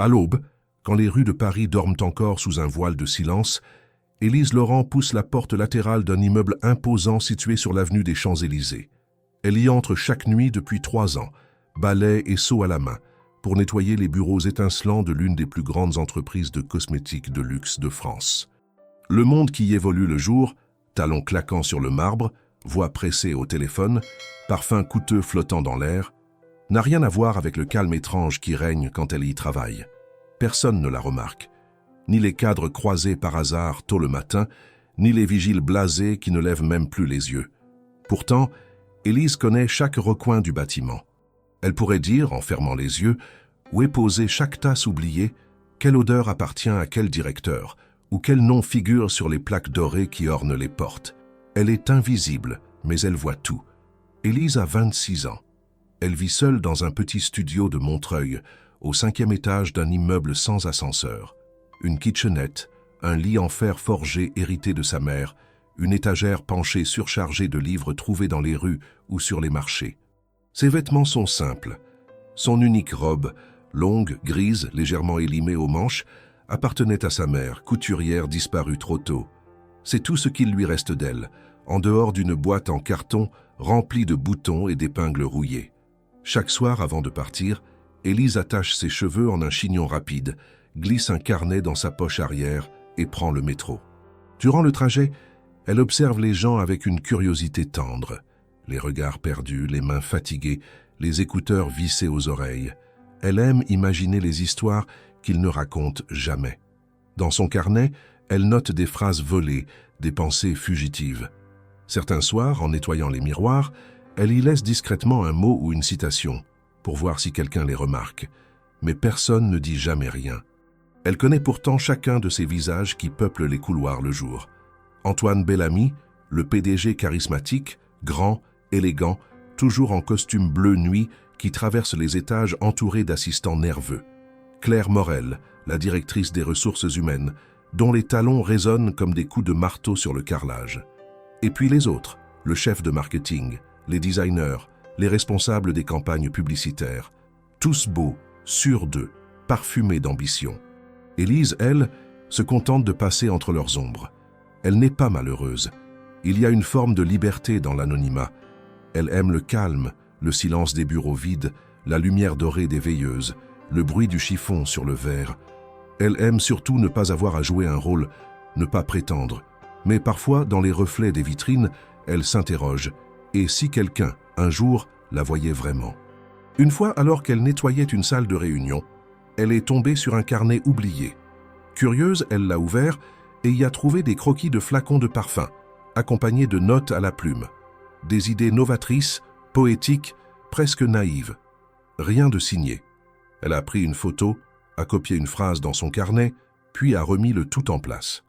À l'aube, quand les rues de Paris dorment encore sous un voile de silence, Élise Laurent pousse la porte latérale d'un immeuble imposant situé sur l'avenue des Champs-Élysées. Elle y entre chaque nuit depuis 3 ans, balai et seau à la main, pour nettoyer les bureaux étincelants de l'une des plus grandes entreprises de cosmétiques de luxe de France. Le monde qui y évolue le jour, talons claquant sur le marbre, voix pressée au téléphone, parfums coûteux flottant dans l'air, n'a rien à voir avec le calme étrange qui règne quand elle y travaille. Personne ne la remarque. Ni les cadres croisés par hasard tôt le matin, ni les vigiles blasés qui ne lèvent même plus les yeux. Pourtant, Élise connaît chaque recoin du bâtiment. Elle pourrait dire, en fermant les yeux, où est posée chaque tasse oubliée, quelle odeur appartient à quel directeur, ou quel nom figure sur les plaques dorées qui ornent les portes. Elle est invisible, mais elle voit tout. Élise a 26 ans. Elle vit seule dans un petit studio de Montreuil, au 5e étage d'un immeuble sans ascenseur. Une kitchenette, un lit en fer forgé hérité de sa mère, une étagère penchée surchargée de livres trouvés dans les rues ou sur les marchés. Ses vêtements sont simples. Son unique robe, longue, grise, légèrement élimée aux manches, appartenait à sa mère, couturière disparue trop tôt. C'est tout ce qu'il lui reste d'elle, en dehors d'une boîte en carton remplie de boutons et d'épingles rouillées. Chaque soir, avant de partir, Élise attache ses cheveux en un chignon rapide, glisse un carnet dans sa poche arrière et prend le métro. Durant le trajet, elle observe les gens avec une curiosité tendre. Les regards perdus, les mains fatiguées, les écouteurs vissés aux oreilles. Elle aime imaginer les histoires qu'ils ne racontent jamais. Dans son carnet, elle note des phrases volées, des pensées fugitives. Certains soirs, en nettoyant les miroirs, elle y laisse discrètement un mot ou une citation, pour voir si quelqu'un les remarque. Mais personne ne dit jamais rien. Elle connaît pourtant chacun de ces visages qui peuplent les couloirs le jour. Antoine Bellamy, le PDG charismatique, grand, élégant, toujours en costume bleu nuit, qui traverse les étages entouré d'assistants nerveux. Claire Morel, la directrice des ressources humaines, dont les talons résonnent comme des coups de marteau sur le carrelage. Et puis les autres, le chef de marketing, les designers, les responsables des campagnes publicitaires. Tous beaux, sûrs d'eux, parfumés d'ambition. Élise, elle, se contente de passer entre leurs ombres. Elle n'est pas malheureuse. Il y a une forme de liberté dans l'anonymat. Elle aime le calme, le silence des bureaux vides, la lumière dorée des veilleuses, le bruit du chiffon sur le verre. Elle aime surtout ne pas avoir à jouer un rôle, ne pas prétendre. Mais parfois, dans les reflets des vitrines, elle s'interroge. Et si quelqu'un, un jour, la voyait vraiment? Une fois, alors qu'elle nettoyait une salle de réunion, elle est tombée sur un carnet oublié. Curieuse, elle l'a ouvert et y a trouvé des croquis de flacons de parfum, accompagnés de notes à la plume. Des idées novatrices, poétiques, presque naïves. Rien de signé. Elle a pris une photo, a copié une phrase dans son carnet, puis a remis le tout en place.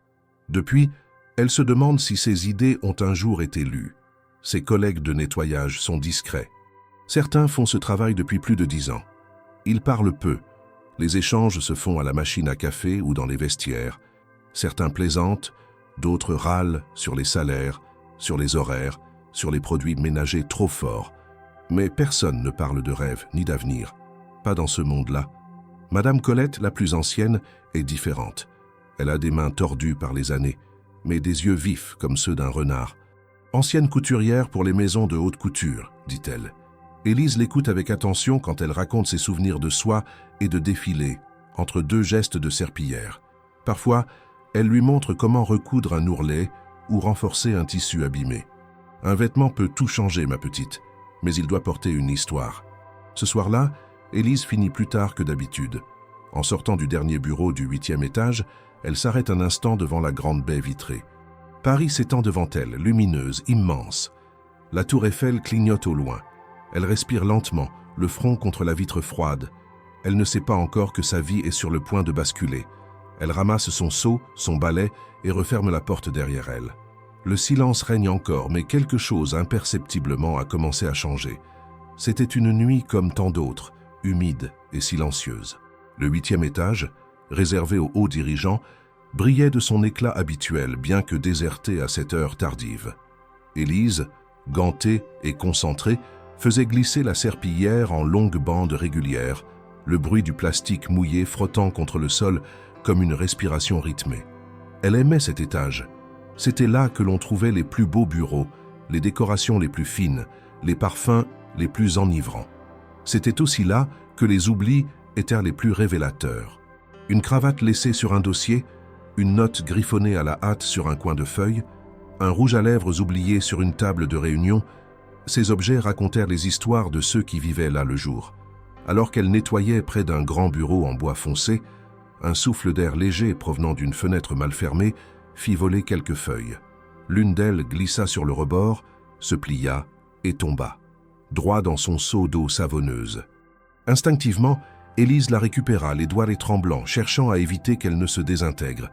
Depuis, elle se demande si ses idées ont un jour été lues. Ses collègues de nettoyage sont discrets. Certains font ce travail depuis plus de 10 ans. Ils parlent peu. Les échanges se font à la machine à café ou dans les vestiaires. Certains plaisantent, d'autres râlent sur les salaires, sur les horaires, sur les produits ménagers trop forts. Mais personne ne parle de rêve ni d'avenir. Pas dans ce monde-là. Madame Colette, la plus ancienne, est différente. Elle a des mains tordues par les années, mais des yeux vifs comme ceux d'un renard. Ancienne couturière pour les maisons de haute couture, dit-elle. Élise l'écoute avec attention quand elle raconte ses souvenirs de soie et de défilé, entre 2 gestes de serpillière. Parfois, elle lui montre comment recoudre un ourlet ou renforcer un tissu abîmé. Un vêtement peut tout changer, ma petite, mais il doit porter une histoire. Ce soir-là, Élise finit plus tard que d'habitude. En sortant du dernier bureau du 8e étage, elle s'arrête un instant devant la grande baie vitrée. Paris s'étend devant elle, lumineuse, immense. La tour Eiffel clignote au loin. Elle respire lentement, le front contre la vitre froide. Elle ne sait pas encore que sa vie est sur le point de basculer. Elle ramasse son seau, son balai et referme la porte derrière elle. Le silence règne encore, mais quelque chose imperceptiblement a commencé à changer. C'était une nuit comme tant d'autres, humide et silencieuse. Le 8e étage, réservé aux hauts dirigeants, brillait de son éclat habituel, bien que déserté à cette heure tardive. Élise, gantée et concentrée, faisait glisser la serpillière en longues bandes régulières, le bruit du plastique mouillé frottant contre le sol comme une respiration rythmée. Elle aimait cet étage. C'était là que l'on trouvait les plus beaux bureaux, les décorations les plus fines, les parfums les plus enivrants. C'était aussi là que les oublis étaient les plus révélateurs. Une cravate laissée sur un dossier, une note griffonnée à la hâte sur un coin de feuille, un rouge à lèvres oublié sur une table de réunion, ces objets racontèrent les histoires de ceux qui vivaient là le jour. Alors qu'elle nettoyait près d'un grand bureau en bois foncé, un souffle d'air léger provenant d'une fenêtre mal fermée fit voler quelques feuilles. L'une d'elles glissa sur le rebord, se plia et tomba, droit dans son seau d'eau savonneuse. Instinctivement, Élise la récupéra, les doigts tremblants, cherchant à éviter qu'elle ne se désintègre.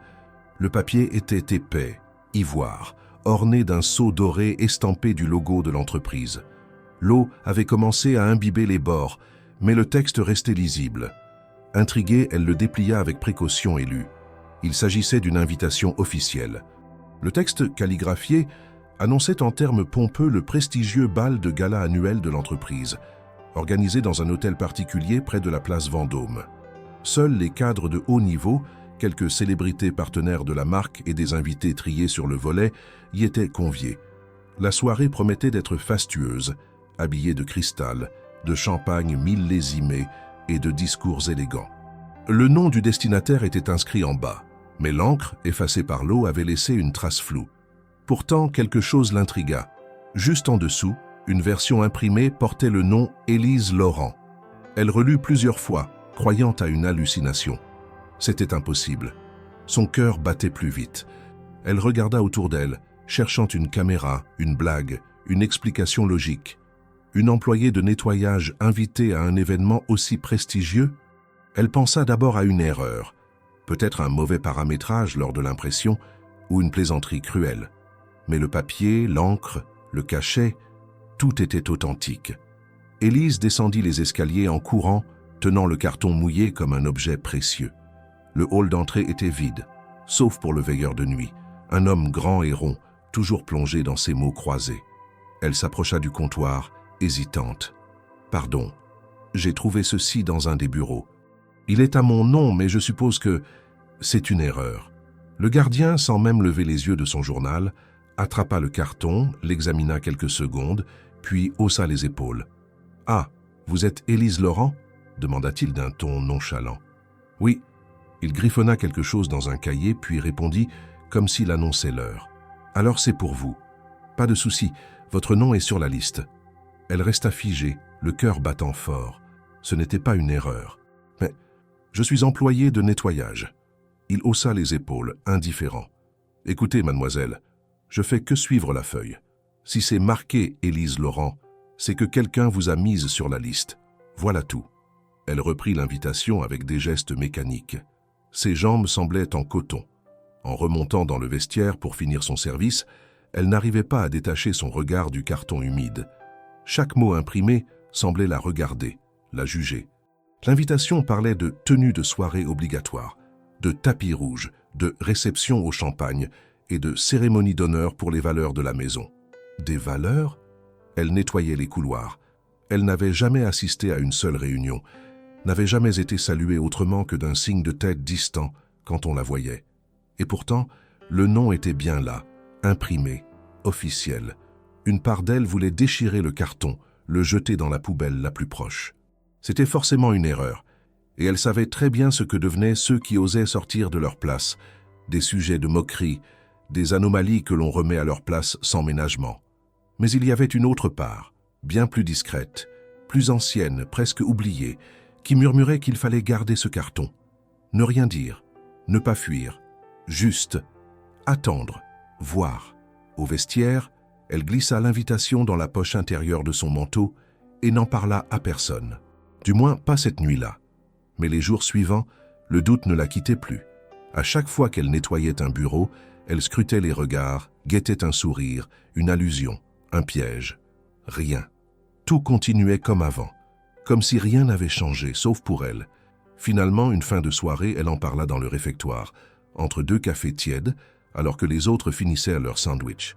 Le papier était épais, ivoire, orné d'un sceau doré estampé du logo de l'entreprise. L'eau avait commencé à imbiber les bords, mais le texte restait lisible. Intriguée, elle le déplia avec précaution et lut. Il s'agissait d'une invitation officielle. Le texte calligraphié annonçait en termes pompeux le prestigieux bal de gala annuel de l'entreprise, organisé dans un hôtel particulier près de la place Vendôme. Seuls les cadres de haut niveau, quelques célébrités partenaires de la marque et des invités triés sur le volet y étaient conviés. La soirée promettait d'être fastueuse, habillée de cristal, de champagne millésimé et de discours élégants. Le nom du destinataire était inscrit en bas, mais l'encre, effacée par l'eau, avait laissé une trace floue. Pourtant, quelque chose l'intrigua. Juste en dessous, une version imprimée portait le nom Élise Laurent. Elle relut plusieurs fois, croyant à une hallucination. C'était impossible. Son cœur battait plus vite. Elle regarda autour d'elle, cherchant une caméra, une blague, une explication logique. Une employée de nettoyage invitée à un événement aussi prestigieux? Elle pensa d'abord à une erreur, peut-être un mauvais paramétrage lors de l'impression ou une plaisanterie cruelle. Mais le papier, l'encre, le cachet, tout était authentique. Élise descendit les escaliers en courant, tenant le carton mouillé comme un objet précieux. Le hall d'entrée était vide, sauf pour le veilleur de nuit, un homme grand et rond, toujours plongé dans ses mots croisés. Elle s'approcha du comptoir, hésitante. « Pardon, j'ai trouvé ceci dans un des bureaux. Il est à mon nom, mais je suppose que c'est une erreur. » Le gardien, sans même lever les yeux de son journal, attrapa le carton, l'examina quelques secondes, puis haussa les épaules. « Ah, vous êtes Élise Laurent ?» demanda-t-il d'un ton nonchalant. « Oui. » Il griffonna quelque chose dans un cahier, puis répondit comme s'il annonçait l'heure. « Alors c'est pour vous. Pas de souci, votre nom est sur la liste. » Elle resta figée, le cœur battant fort. Ce n'était pas une erreur. « Mais je suis employé de nettoyage. » Il haussa les épaules, indifférent. « Écoutez, mademoiselle, je fais que suivre la feuille. Si c'est marqué Élise Laurent, c'est que quelqu'un vous a mise sur la liste. Voilà tout. » Elle reprit l'invitation avec des gestes mécaniques. Ses jambes semblaient en coton. En remontant dans le vestiaire pour finir son service, elle n'arrivait pas à détacher son regard du carton humide. Chaque mot imprimé semblait la regarder, la juger. L'invitation parlait de tenue de soirée obligatoire, de tapis rouge, de réception au champagne et de cérémonie d'honneur pour les valeurs de la maison. Des valeurs? Elle nettoyait les couloirs. Elle n'avait jamais assisté à une seule réunion, n'avait jamais été saluée autrement que d'un signe de tête distant quand on la voyait. Et pourtant, le nom était bien là, imprimé, officiel. Une part d'elle voulait déchirer le carton, le jeter dans la poubelle la plus proche. C'était forcément une erreur, et elle savait très bien ce que devenaient ceux qui osaient sortir de leur place, des sujets de moquerie, des anomalies que l'on remet à leur place sans ménagement. Mais il y avait une autre part, bien plus discrète, plus ancienne, presque oubliée, qui murmurait qu'il fallait garder ce carton. Ne rien dire, ne pas fuir, juste attendre, voir. Au vestiaire, elle glissa l'invitation dans la poche intérieure de son manteau et n'en parla à personne. Du moins, pas cette nuit-là. Mais les jours suivants, le doute ne la quittait plus. À chaque fois qu'elle nettoyait un bureau, elle scrutait les regards, guettait un sourire, une allusion, un piège. Rien. Tout continuait comme avant, comme si rien n'avait changé, sauf pour elle. Finalement, une fin de soirée, elle en parla dans le réfectoire, entre deux cafés tièdes, alors que les autres finissaient leur sandwich.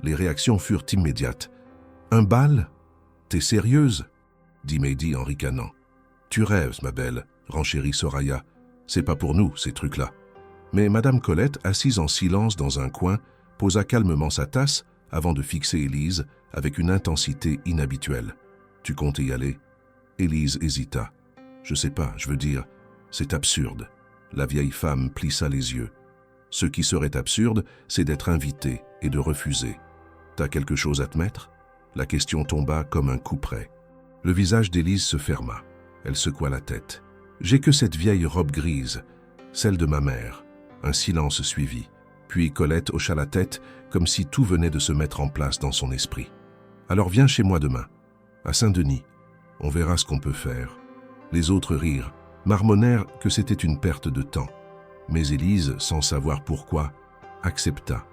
Les réactions furent immédiates. « Un bal? T'es sérieuse ?» dit Mehdi en ricanant. « Tu rêves, ma belle, renchérit Soraya. C'est pas pour nous, ces trucs-là. Mais Madame Colette, assise en silence dans un coin, posa calmement sa tasse avant de fixer Élise avec une intensité inhabituelle. Tu comptes y aller? Élise hésita. Je sais pas, je veux dire, c'est absurde. La vieille femme plissa les yeux. Ce qui serait absurde, c'est d'être invité et de refuser. T'as quelque chose à te mettre? La question tomba comme un coup près. Le visage d'Élise se ferma. Elle secoua la tête. J'ai que cette vieille robe grise, celle de ma mère. Un silence suivit. Puis Colette hocha la tête comme si tout venait de se mettre en place dans son esprit. Alors viens chez moi demain, à Saint-Denis. On verra ce qu'on peut faire. Les autres rirent, marmonnèrent que c'était une perte de temps. Mais Élise, sans savoir pourquoi, accepta.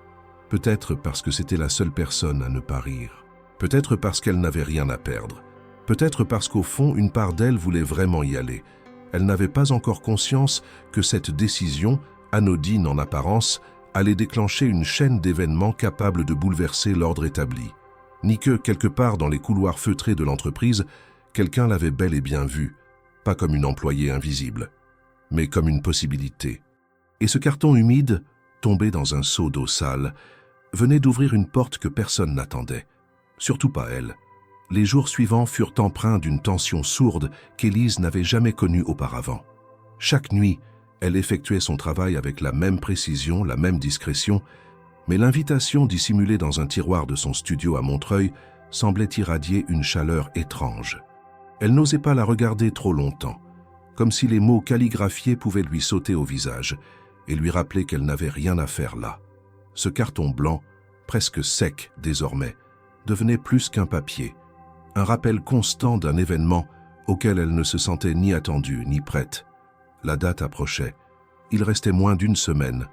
Peut-être parce que c'était la seule personne à ne pas rire. Peut-être parce qu'elle n'avait rien à perdre. Peut-être parce qu'au fond, une part d'elle voulait vraiment y aller. Elle n'avait pas encore conscience que cette décision, anodine en apparence, allait déclencher une chaîne d'événements capables de bouleverser l'ordre établi. Ni que, quelque part dans les couloirs feutrés de l'entreprise, quelqu'un l'avait bel et bien vue, pas comme une employée invisible, mais comme une possibilité. Et ce carton humide, tombé dans un seau d'eau sale, venait d'ouvrir une porte que personne n'attendait, surtout pas elle. Les jours suivants furent empreints d'une tension sourde qu'Élise n'avait jamais connue auparavant. Chaque nuit, elle effectuait son travail avec la même précision, la même discrétion, mais l'invitation dissimulée dans un tiroir de son studio à Montreuil semblait irradier une chaleur étrange. Elle n'osait pas la regarder trop longtemps, comme si les mots calligraphiés pouvaient lui sauter au visage et lui rappeler qu'elle n'avait rien à faire là. Ce carton blanc, presque sec désormais, devenait plus qu'un papier, un rappel constant d'un événement auquel elle ne se sentait ni attendue ni prête. La date approchait. Il restait moins d'une semaine.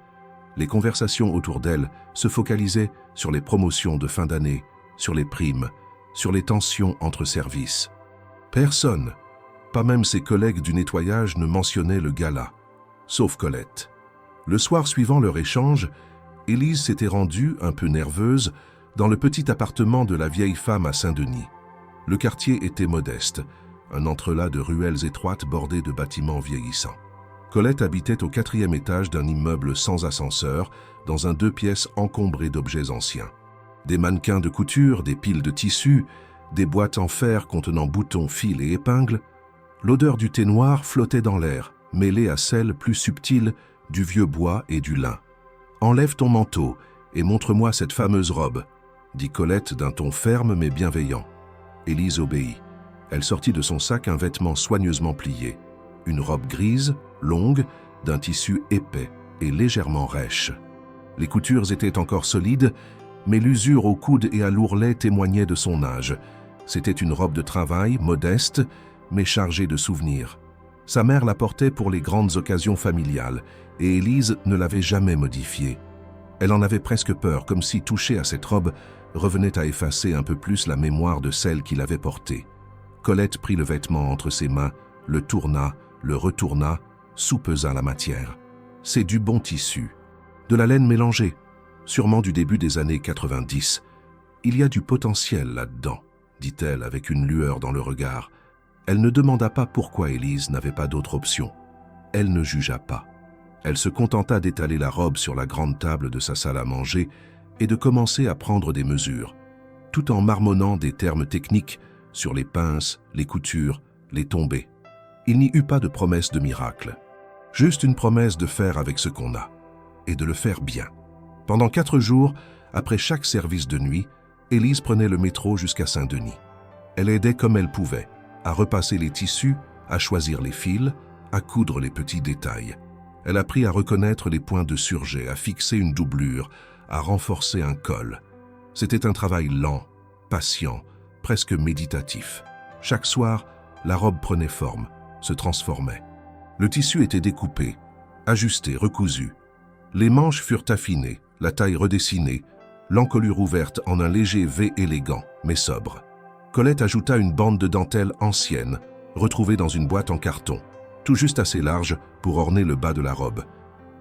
Les conversations autour d'elle se focalisaient sur les promotions de fin d'année, sur les primes, sur les tensions entre services. Personne, pas même ses collègues du nettoyage, ne mentionnait le gala, sauf Colette. Le soir suivant leur échange, Élise s'était rendue, un peu nerveuse, dans le petit appartement de la vieille femme à Saint-Denis. Le quartier était modeste, un entrelac de ruelles étroites bordées de bâtiments vieillissants. Colette habitait au 4e étage d'un immeuble sans ascenseur, dans un 2 pièces encombré d'objets anciens. Des mannequins de couture, des piles de tissus, des boîtes en fer contenant boutons, fils et épingles. L'odeur du thé noir flottait dans l'air, mêlée à celle plus subtile du vieux bois et du lin. « Enlève ton manteau et montre-moi cette fameuse robe », dit Colette d'un ton ferme mais bienveillant. Élise obéit. Elle sortit de son sac un vêtement soigneusement plié. Une robe grise, longue, d'un tissu épais et légèrement rêche. Les coutures étaient encore solides, mais l'usure au coude et à l'ourlet témoignait de son âge. C'était une robe de travail, modeste, mais chargée de souvenirs. Sa mère la portait pour les grandes occasions familiales, et Élise ne l'avait jamais modifiée. Elle en avait presque peur, comme si toucher à cette robe revenait à effacer un peu plus la mémoire de celle qui l'avait portée. Colette prit le vêtement entre ses mains, le tourna, le retourna, soupesa la matière. C'est du bon tissu, de la laine mélangée, sûrement du début des années 90. Il y a du potentiel là-dedans, dit-elle avec une lueur dans le regard. Elle ne demanda pas pourquoi Élise n'avait pas d'autre option. Elle ne jugea pas. Elle se contenta d'étaler la robe sur la grande table de sa salle à manger et de commencer à prendre des mesures, tout en marmonnant des termes techniques sur les pinces, les coutures, les tombées. Il n'y eut pas de promesse de miracle, juste une promesse de faire avec ce qu'on a, et de le faire bien. Pendant 4 jours, après chaque service de nuit, Élise prenait le métro jusqu'à Saint-Denis. Elle aidait comme elle pouvait, à repasser les tissus, à choisir les fils, à coudre les petits détails. Elle apprit à reconnaître les points de surjet, à fixer une doublure, à renforcer un col. C'était un travail lent, patient, presque méditatif. Chaque soir, la robe prenait forme, se transformait. Le tissu était découpé, ajusté, recousu. Les manches furent affinées, la taille redessinée, l'encolure ouverte en un léger V élégant, mais sobre. Colette ajouta une bande de dentelle ancienne, retrouvée dans une boîte en carton, tout juste assez large pour orner le bas de la robe.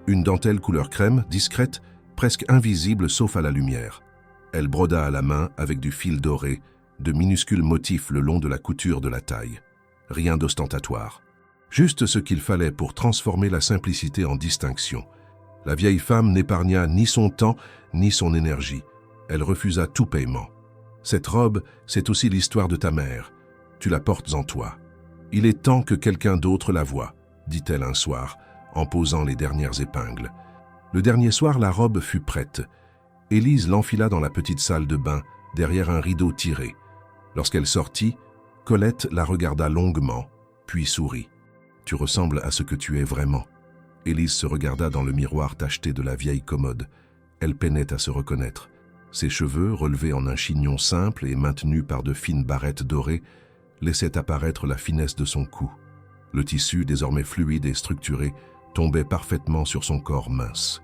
Une dentelle couleur crème, discrète, presque invisible sauf à la lumière. Elle broda à la main avec du fil doré, de minuscules motifs le long de la couture de la taille. rien d'ostentatoire. Juste ce qu'il fallait pour transformer la simplicité en distinction. La vieille femme n'épargna ni son temps, ni son énergie. Elle refusa tout paiement. Cette robe, c'est aussi l'histoire de ta mère. Tu la portes en toi. Il est temps que quelqu'un d'autre la voie, dit-elle un soir, en posant les dernières épingles. Le dernier soir, la robe fut prête. Élise l'enfila dans la petite salle de bain, derrière un rideau tiré. Lorsqu'elle sortit, Colette la regarda longuement, puis sourit. « Tu ressembles à ce que tu es vraiment. » Élise se regarda dans le miroir tacheté de la vieille commode. Elle peinait à se reconnaître. Ses cheveux, relevés en un chignon simple et maintenus par de fines barrettes dorées, laissaient apparaître la finesse de son cou. Le tissu, désormais fluide et structuré, tombait parfaitement sur son corps mince.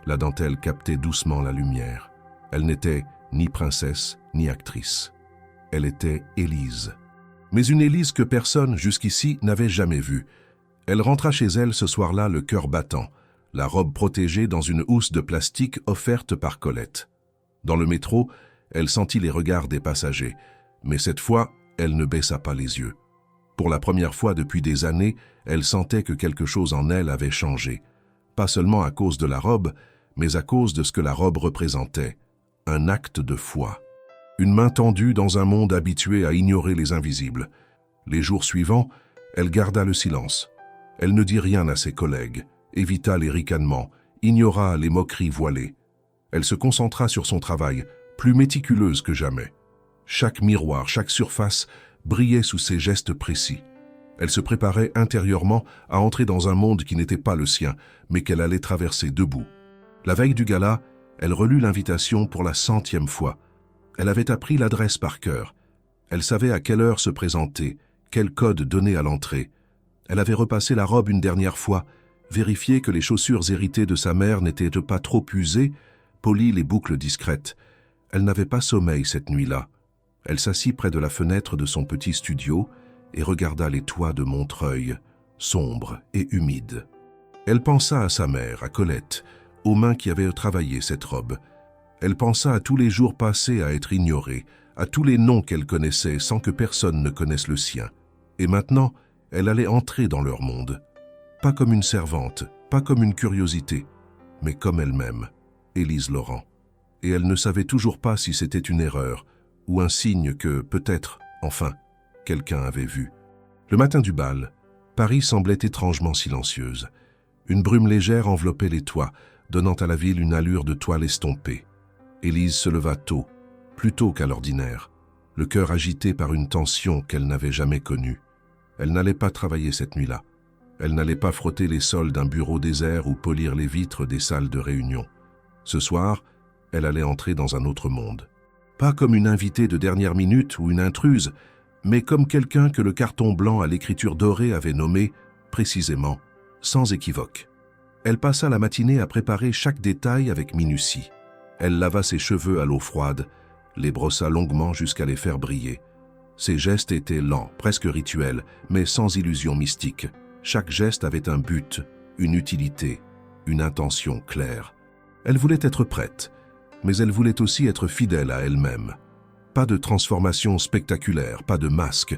La dentelle captait doucement la lumière. Elle n'était ni princesse, ni actrice. Elle était Élise. Mais une Élise que personne, jusqu'ici, n'avait jamais vue. Elle rentra chez elle ce soir-là le cœur battant, la robe protégée dans une housse de plastique offerte par Colette. Dans le métro, elle sentit les regards des passagers, mais cette fois, elle ne baissa pas les yeux. Pour la première fois depuis des années, elle sentait que quelque chose en elle avait changé. Pas seulement à cause de la robe, mais à cause de ce que la robe représentait. Un acte de foi. Une main tendue dans un monde habitué à ignorer les invisibles. Les jours suivants, elle garda le silence. Elle ne dit rien à ses collègues, évita les ricanements, ignora les moqueries voilées. Elle se concentra sur son travail, plus méticuleuse que jamais. Chaque miroir, chaque surface brillait sous ses gestes précis. Elle se préparait intérieurement à entrer dans un monde qui n'était pas le sien, mais qu'elle allait traverser debout. La veille du gala, elle relut l'invitation pour la 100e fois. Elle avait appris l'adresse par cœur. Elle savait à quelle heure se présenter, quel code donner à l'entrée. Elle avait repassé la robe une dernière fois, vérifié que les chaussures héritées de sa mère n'étaient pas trop usées, poli les boucles discrètes. Elle n'avait pas sommeil cette nuit-là. Elle s'assit près de la fenêtre de son petit studio et regarda les toits de Montreuil, sombres et humides. Elle pensa à sa mère, à Colette, aux mains qui avaient travaillé cette robe. Elle pensa à tous les jours passés à être ignorée, à tous les noms qu'elle connaissait sans que personne ne connaisse le sien. Et maintenant, elle allait entrer dans leur monde. Pas comme une servante, pas comme une curiosité, mais comme elle-même, Élise Laurent. Et elle ne savait toujours pas si c'était une erreur ou un signe que, peut-être, enfin, quelqu'un avait vu. Le matin du bal, Paris semblait étrangement silencieuse. Une brume légère enveloppait les toits, donnant à la ville une allure de toile estompée. Élise se leva tôt, plus tôt qu'à l'ordinaire, le cœur agité par une tension qu'elle n'avait jamais connue. Elle n'allait pas travailler cette nuit-là. Elle n'allait pas frotter les sols d'un bureau désert ou polir les vitres des salles de réunion. Ce soir, elle allait entrer dans un autre monde. Pas comme une invitée de dernière minute ou une intruse, mais comme quelqu'un que le carton blanc à l'écriture dorée avait nommé, précisément, sans équivoque. Elle passa la matinée à préparer chaque détail avec minutie. Elle lava ses cheveux à l'eau froide, les brossa longuement jusqu'à les faire briller. Ses gestes étaient lents, presque rituels, mais sans illusion mystique. Chaque geste avait un but, une utilité, une intention claire. Elle voulait être prête, mais elle voulait aussi être fidèle à elle-même. Pas de transformation spectaculaire, pas de masque,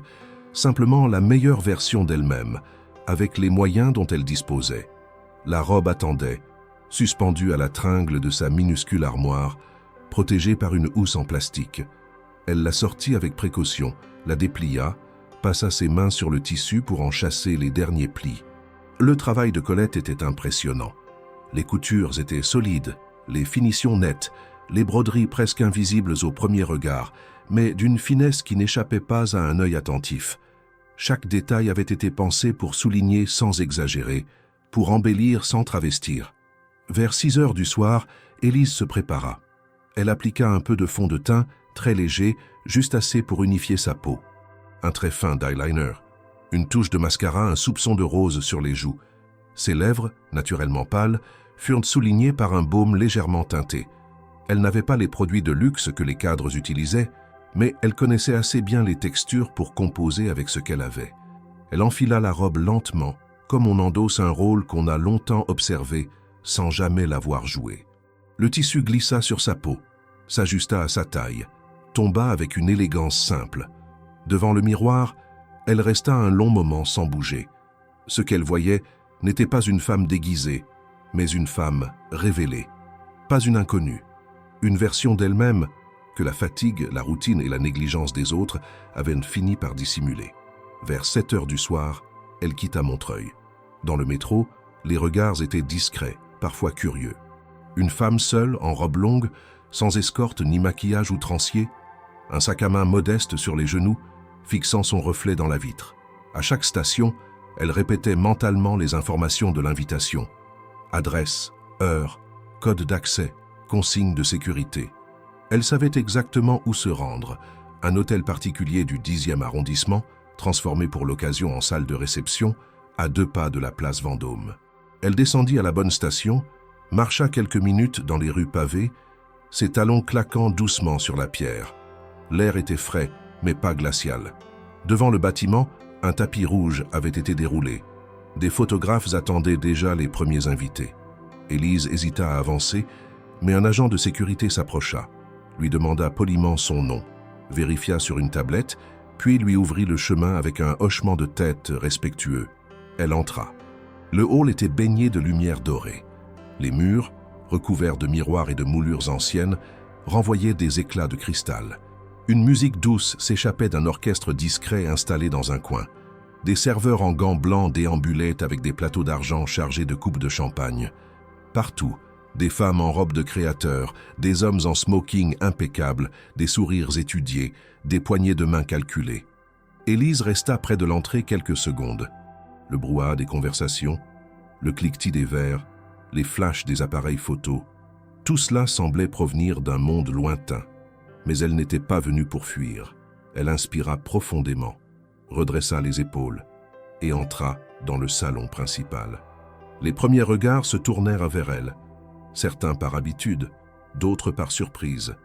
simplement la meilleure version d'elle-même, avec les moyens dont elle disposait. La robe attendait, suspendue à la tringle de sa minuscule armoire, protégée par une housse en plastique. Elle la sortit avec précaution, la déplia, passa ses mains sur le tissu pour en chasser les derniers plis. Le travail de Colette était impressionnant. Les coutures étaient solides, les finitions nettes, les broderies presque invisibles au premier regard, mais d'une finesse qui n'échappait pas à un œil attentif. Chaque détail avait été pensé pour souligner sans exagérer, pour embellir sans travestir. Vers 6 heures du soir, Élise se prépara. Elle appliqua un peu de fond de teint, très léger, juste assez pour unifier sa peau. Un très fin d'eyeliner, une touche de mascara, un soupçon de rose sur les joues. Ses lèvres, naturellement pâles, furent soulignées par un baume légèrement teinté. Elle n'avait pas les produits de luxe que les cadres utilisaient, mais elle connaissait assez bien les textures pour composer avec ce qu'elle avait. Elle enfila la robe lentement, comme on endosse un rôle qu'on a longtemps observé, sans jamais l'avoir joué. Le tissu glissa sur sa peau, s'ajusta à sa taille, tomba avec une élégance simple. Devant le miroir, Elle resta un long moment sans bouger. Ce qu'elle voyait n'était pas une femme déguisée, mais une femme révélée. Pas une inconnue, une version d'elle-même que la fatigue, la routine et la négligence des autres avaient fini par dissimuler. Vers 7 heures du soir, elle quitta Montreuil. Dans le métro, les regards étaient discrets, parfois curieux. Une femme seule, en robe longue, sans escorte ni maquillage outrancier, un sac à main modeste sur les genoux, fixant son reflet dans la vitre. À chaque station, elle répétait mentalement les informations de l'invitation. Adresse, heure, code d'accès, consignes de sécurité. Elle savait exactement où se rendre, un hôtel particulier du 10e arrondissement, transformé pour l'occasion en salle de réception, à 2 pas de la place Vendôme. Elle descendit à la bonne station, marcha quelques minutes dans les rues pavées, ses talons claquant doucement sur la pierre. L'air était frais, mais pas glacial. Devant le bâtiment, un tapis rouge avait été déroulé. Des photographes attendaient déjà les premiers invités. Élise hésita à avancer, mais un agent de sécurité s'approcha, lui demanda poliment son nom, vérifia sur une tablette, puis lui ouvrit le chemin avec un hochement de tête respectueux. Elle entra. Le hall était baigné de lumière dorée. Les murs, recouverts de miroirs et de moulures anciennes, renvoyaient des éclats de cristal. Une musique douce s'échappait d'un orchestre discret installé dans un coin. Des serveurs en gants blancs déambulaient avec des plateaux d'argent chargés de coupes de champagne. Partout, des femmes en robe de créateur, des hommes en smoking impeccable, des sourires étudiés, des poignées de main calculées. Élise resta près de l'entrée quelques secondes. Le brouhaha des conversations, le cliquetis des verres, les flashs des appareils photo, tout cela semblait provenir d'un monde lointain. Mais elle n'était pas venue pour fuir. Elle inspira profondément, redressa les épaules et entra dans le salon principal. Les premiers regards se tournèrent vers elle, certains par habitude, d'autres par surprise.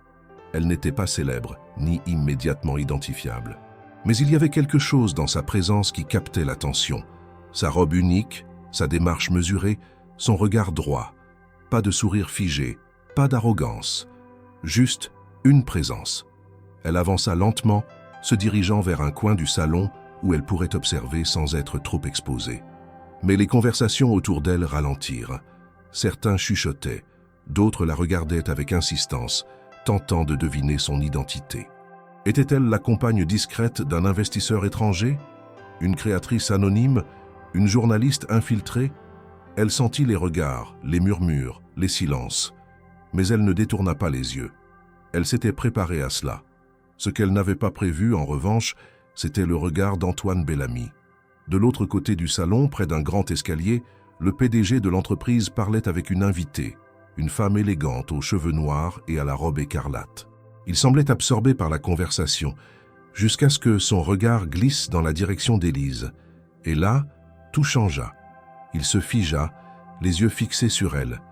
Elle n'était pas célèbre, ni immédiatement identifiable. Mais il y avait quelque chose dans sa présence qui captait l'attention. Sa robe unique, sa démarche mesurée, son regard droit. Pas de sourire figé, pas d'arrogance. Juste une présence. Elle avança lentement, se dirigeant vers un coin du salon où elle pourrait observer sans être trop exposée. Mais les conversations autour d'elle ralentirent. Certains chuchotaient, d'autres la regardaient avec insistance, tentant de deviner son identité. Était-elle la compagne discrète d'un investisseur étranger? Une créatrice anonyme? Une journaliste infiltrée? Elle sentit les regards, les murmures, les silences. Mais elle ne détourna pas les yeux. Elle s'était préparée à cela. Ce qu'elle n'avait pas prévu, en revanche, c'était le regard d'Antoine Bellamy. De l'autre côté du salon, près d'un grand escalier, le PDG de l'entreprise parlait avec une invitée, une femme élégante aux cheveux noirs et à la robe écarlate. Il semblait absorbé par la conversation, jusqu'à ce que son regard glisse dans la direction d'Élise. Et là, tout changea. Il se figea, les yeux fixés sur elle,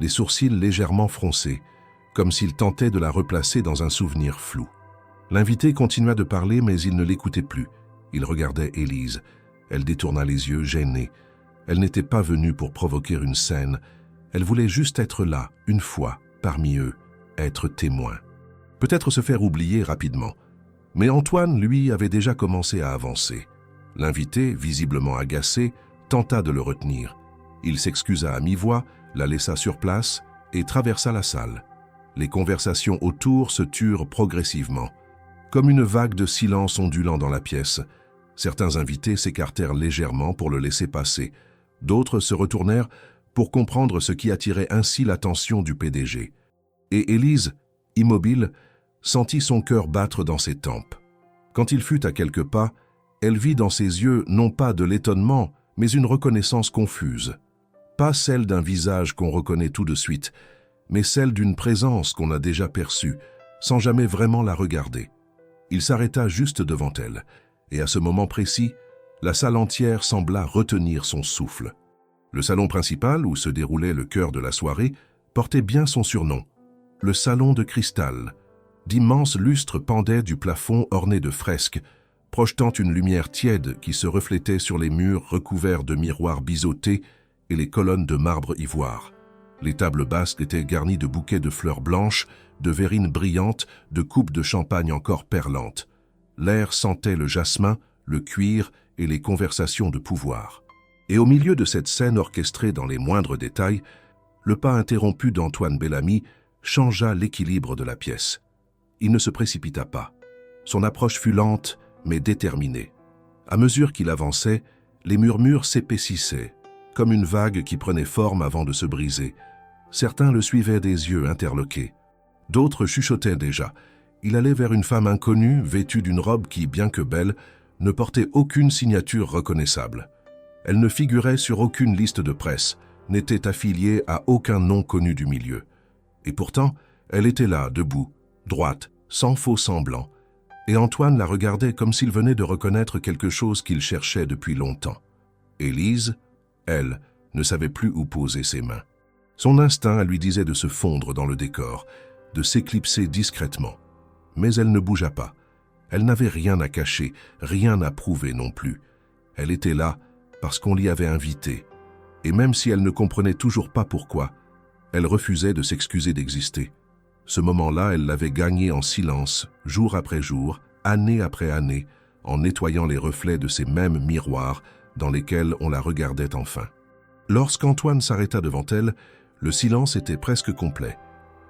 les sourcils légèrement froncés, comme s'il tentait de la replacer dans un souvenir flou. L'invité continua de parler, mais il ne l'écoutait plus. Il regardait Élise. Elle détourna les yeux, gênée. Elle n'était pas venue pour provoquer une scène. Elle voulait juste être là, une fois, parmi eux, être témoin. Peut-être se faire oublier rapidement. Mais Antoine, lui, avait déjà commencé à avancer. L'invité, visiblement agacé, tenta de le retenir. Il s'excusa à mi-voix, la laissa sur place et traversa la salle. Les conversations autour se turent progressivement. Comme une vague de silence ondulant dans la pièce, certains invités s'écartèrent légèrement pour le laisser passer. D'autres se retournèrent pour comprendre ce qui attirait ainsi l'attention du PDG. Et Élise, immobile, sentit son cœur battre dans ses tempes. Quand il fut à quelques pas, elle vit dans ses yeux non pas de l'étonnement, mais une reconnaissance confuse. Pas celle d'un visage qu'on reconnaît tout de suite, mais celle d'une présence qu'on a déjà perçue, sans jamais vraiment la regarder. Il s'arrêta juste devant elle, et à ce moment précis, la salle entière sembla retenir son souffle. Le salon principal, où se déroulait le cœur de la soirée, portait bien son surnom, le salon de cristal. D'immenses lustres pendaient du plafond orné de fresques, projetant une lumière tiède qui se reflétait sur les murs recouverts de miroirs biseautés et les colonnes de marbre ivoire. Les tables basses étaient garnies de bouquets de fleurs blanches, de verrines brillantes, de coupes de champagne encore perlantes. L'air sentait le jasmin, le cuir et les conversations de pouvoir. Et au milieu de cette scène orchestrée dans les moindres détails, le pas interrompu d'Antoine Bellamy changea l'équilibre de la pièce. Il ne se précipita pas. Son approche fut lente, mais déterminée. À mesure qu'il avançait, les murmures s'épaississaient, comme une vague qui prenait forme avant de se briser. Certains le suivaient des yeux interloqués. D'autres chuchotaient déjà. Il allait vers une femme inconnue, vêtue d'une robe qui, bien que belle, ne portait aucune signature reconnaissable. Elle ne figurait sur aucune liste de presse, n'était affiliée à aucun nom connu du milieu. Et pourtant, elle était là, debout, droite, sans faux semblant. Et Antoine la regardait comme s'il venait de reconnaître quelque chose qu'il cherchait depuis longtemps. Élise, elle, ne savait plus où poser ses mains. Son instinct lui disait de se fondre dans le décor, de s'éclipser discrètement. Mais elle ne bougea pas. Elle n'avait rien à cacher, rien à prouver non plus. Elle était là parce qu'on l'y avait invitée. Et même si elle ne comprenait toujours pas pourquoi, elle refusait de s'excuser d'exister. Ce moment-là, elle l'avait gagné en silence, jour après jour, année après année, en nettoyant les reflets de ces mêmes miroirs dans lesquels on la regardait enfin. Lorsqu'Antoine s'arrêta devant elle, le silence était presque complet.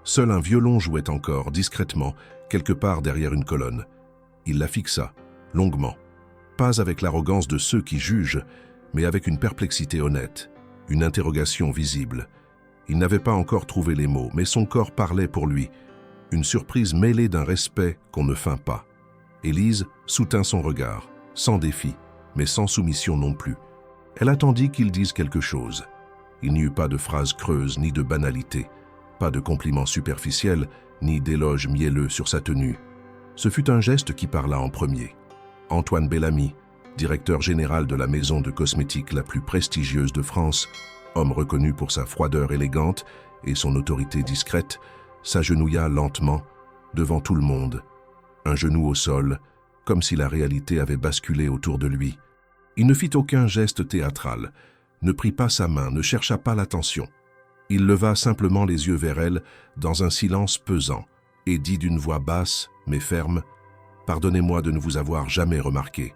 Seul un violon jouait encore, discrètement, quelque part derrière une colonne. Il la fixa, longuement. Pas avec l'arrogance de ceux qui jugent, mais avec une perplexité honnête, une interrogation visible. Il n'avait pas encore trouvé les mots, mais son corps parlait pour lui. Une surprise mêlée d'un respect qu'on ne feint pas. Élise soutint son regard, sans défi, mais sans soumission non plus. Elle attendit qu'il dise quelque chose. Il n'y eut pas de phrases creuses ni de banalités, pas de compliments superficiels, ni d'éloges mielleux sur sa tenue. Ce fut un geste qui parla en premier. Antoine Bellamy, directeur général de la maison de cosmétiques la plus prestigieuse de France, homme reconnu pour sa froideur élégante et son autorité discrète, s'agenouilla lentement devant tout le monde, un genou au sol, comme si la réalité avait basculé autour de lui. Il ne fit aucun geste théâtral, ne prit pas sa main, ne chercha pas l'attention. Il leva simplement les yeux vers elle dans un silence pesant et dit d'une voix basse mais ferme « Pardonnez-moi de ne vous avoir jamais remarqué ».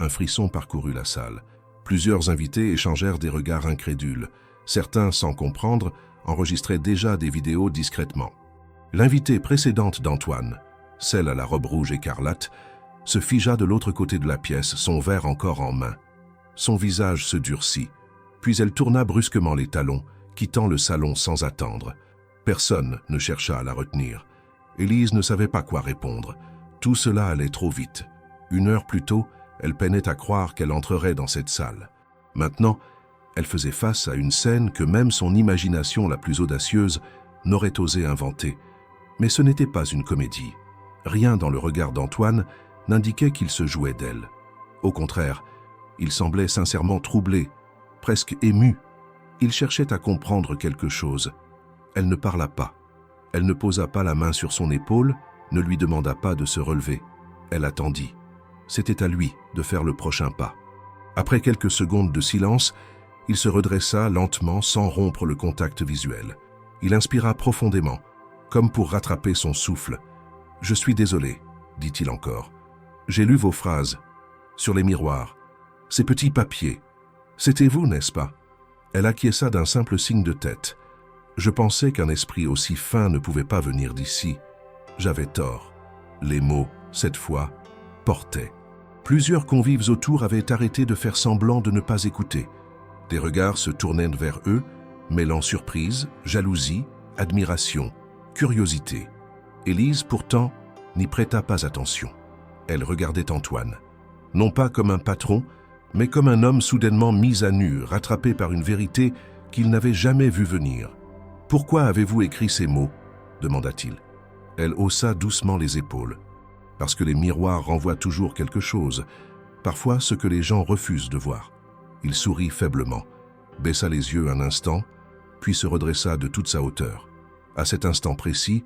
Un frisson parcourut la salle. Plusieurs invités échangèrent des regards incrédules. Certains, sans comprendre, enregistraient déjà des vidéos discrètement. L'invitée précédente d'Antoine, celle à la robe rouge écarlate, se figea de l'autre côté de la pièce, son verre encore en main. Son visage se durcit, puis elle tourna brusquement les talons, quittant le salon sans attendre. Personne ne chercha à la retenir. Élise ne savait pas quoi répondre. Tout cela allait trop vite. 1 heure plus tôt, elle peinait à croire qu'elle entrerait dans cette salle. Maintenant, elle faisait face à une scène que même son imagination la plus audacieuse n'aurait osé inventer. Mais ce n'était pas une comédie. Rien dans le regard d'Antoine n'indiquait qu'il se jouait d'elle. Au contraire, il semblait sincèrement troublé, presque ému. Il cherchait à comprendre quelque chose. Elle ne parla pas. Elle ne posa pas la main sur son épaule, ne lui demanda pas de se relever. Elle attendit. C'était à lui de faire le prochain pas. Après quelques secondes de silence, il se redressa lentement sans rompre le contact visuel. Il inspira profondément, comme pour rattraper son souffle. « Je suis désolé, » dit-il encore. « J'ai lu vos phrases, sur les miroirs, ces petits papiers. C'était vous, n'est-ce pas ?» Elle acquiesça d'un simple signe de tête. Je pensais qu'un esprit aussi fin ne pouvait pas venir d'ici. J'avais tort. Les mots, cette fois, portaient. Plusieurs convives autour avaient arrêté de faire semblant de ne pas écouter. Des regards se tournaient vers eux, mêlant surprise, jalousie, admiration, curiosité. Élise, pourtant, n'y prêta pas attention. Elle regardait Antoine, non pas comme un patron, mais comme un homme soudainement mis à nu, rattrapé par une vérité qu'il n'avait jamais vue venir. « Pourquoi avez-vous écrit ces mots ?» demanda-t-il. Elle haussa doucement les épaules. « Parce que les miroirs renvoient toujours quelque chose, parfois ce que les gens refusent de voir. » Il sourit faiblement, baissa les yeux un instant, puis se redressa de toute sa hauteur. À cet instant précis,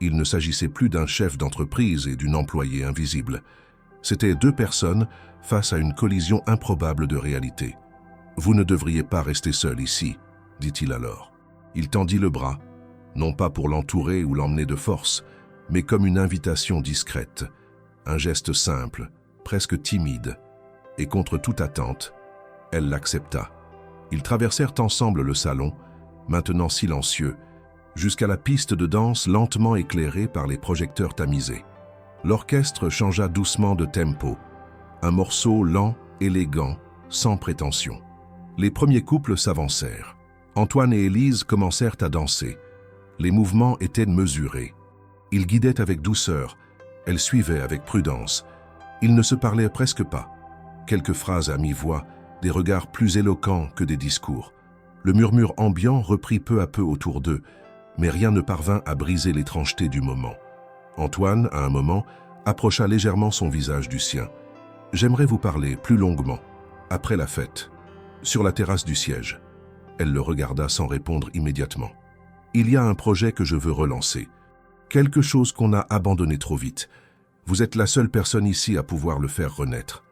il ne s'agissait plus d'un chef d'entreprise et d'une employée invisible. C'étaient 2 personnes face à une collision improbable de réalité. « Vous ne devriez pas rester seul ici, » dit-il alors. Il tendit le bras, non pas pour l'entourer ou l'emmener de force, mais comme une invitation discrète, un geste simple, presque timide, et contre toute attente, elle l'accepta. Ils traversèrent ensemble le salon, maintenant silencieux, jusqu'à la piste de danse lentement éclairée par les projecteurs tamisés. L'orchestre changea doucement de tempo, un morceau lent, élégant, sans prétention. Les premiers couples s'avancèrent. Antoine et Élise commencèrent à danser. Les mouvements étaient mesurés. Ils guidaient avec douceur, elle suivait avec prudence. Ils ne se parlaient presque pas. Quelques phrases à mi-voix, des regards plus éloquents que des discours. Le murmure ambiant reprit peu à peu autour d'eux, mais rien ne parvint à briser l'étrangeté du moment. Antoine, à un moment, approcha légèrement son visage du sien. « J'aimerais vous parler plus longuement, après la fête, sur la terrasse du siège. » Elle le regarda sans répondre immédiatement. « Il y a un projet que je veux relancer. Quelque chose qu'on a abandonné trop vite. Vous êtes la seule personne ici à pouvoir le faire renaître. »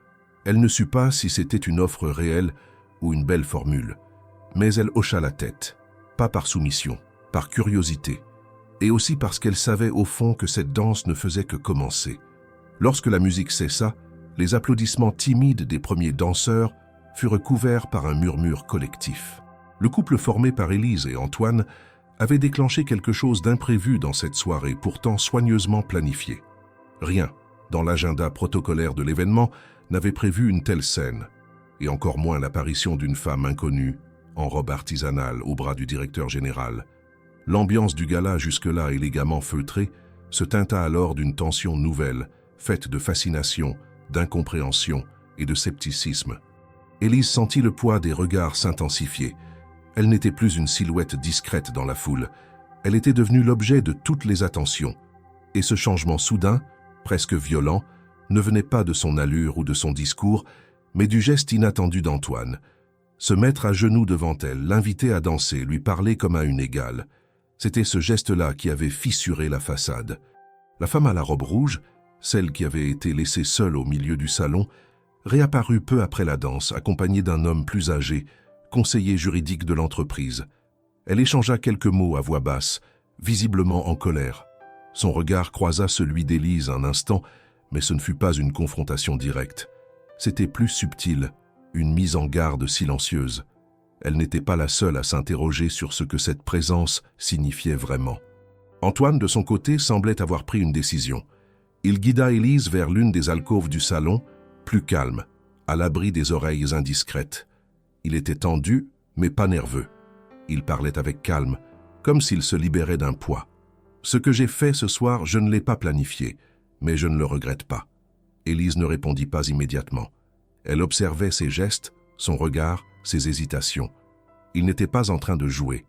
Elle ne sut pas si c'était une offre réelle ou une belle formule, mais elle hocha la tête, pas par soumission, par curiosité, et aussi parce qu'elle savait au fond que cette danse ne faisait que commencer. Lorsque la musique cessa, les applaudissements timides des premiers danseurs furent couverts par un murmure collectif. Le couple formé par Élise et Antoine avait déclenché quelque chose d'imprévu dans cette soirée, pourtant soigneusement planifiée. Rien, dans l'agenda protocolaire de l'événement, n'avait prévu une telle scène, et encore moins l'apparition d'une femme inconnue, en robe artisanale au bras du directeur général. L'ambiance du gala jusque-là élégamment feutrée se teinta alors d'une tension nouvelle, faite de fascination, d'incompréhension et de scepticisme. Élise sentit le poids des regards s'intensifier. Elle n'était plus une silhouette discrète dans la foule. Elle était devenue l'objet de toutes les attentions. Et ce changement soudain, presque violent, ne venait pas de son allure ou de son discours, mais du geste inattendu d'Antoine. Se mettre à genoux devant elle, l'inviter à danser, lui parler comme à une égale. C'était ce geste-là qui avait fissuré la façade. La femme à la robe rouge, celle qui avait été laissée seule au milieu du salon, réapparut peu après la danse, accompagnée d'un homme plus âgé, conseiller juridique de l'entreprise. Elle échangea quelques mots à voix basse, visiblement en colère. Son regard croisa celui d'Élise un instant, mais ce ne fut pas une confrontation directe. C'était plus subtil, une mise en garde silencieuse. Elle n'était pas la seule à s'interroger sur ce que cette présence signifiait vraiment. Antoine, de son côté, semblait avoir pris une décision. Il guida Élise vers l'une des alcôves du salon, plus calme, à l'abri des oreilles indiscrètes. Il était tendu, mais pas nerveux. Il parlait avec calme, comme s'il se libérait d'un poids. « Ce que j'ai fait ce soir, je ne l'ai pas planifié, mais je ne le regrette pas. » Élise ne répondit pas immédiatement. Elle observait ses gestes, son regard, ses hésitations. Il n'était pas en train de jouer.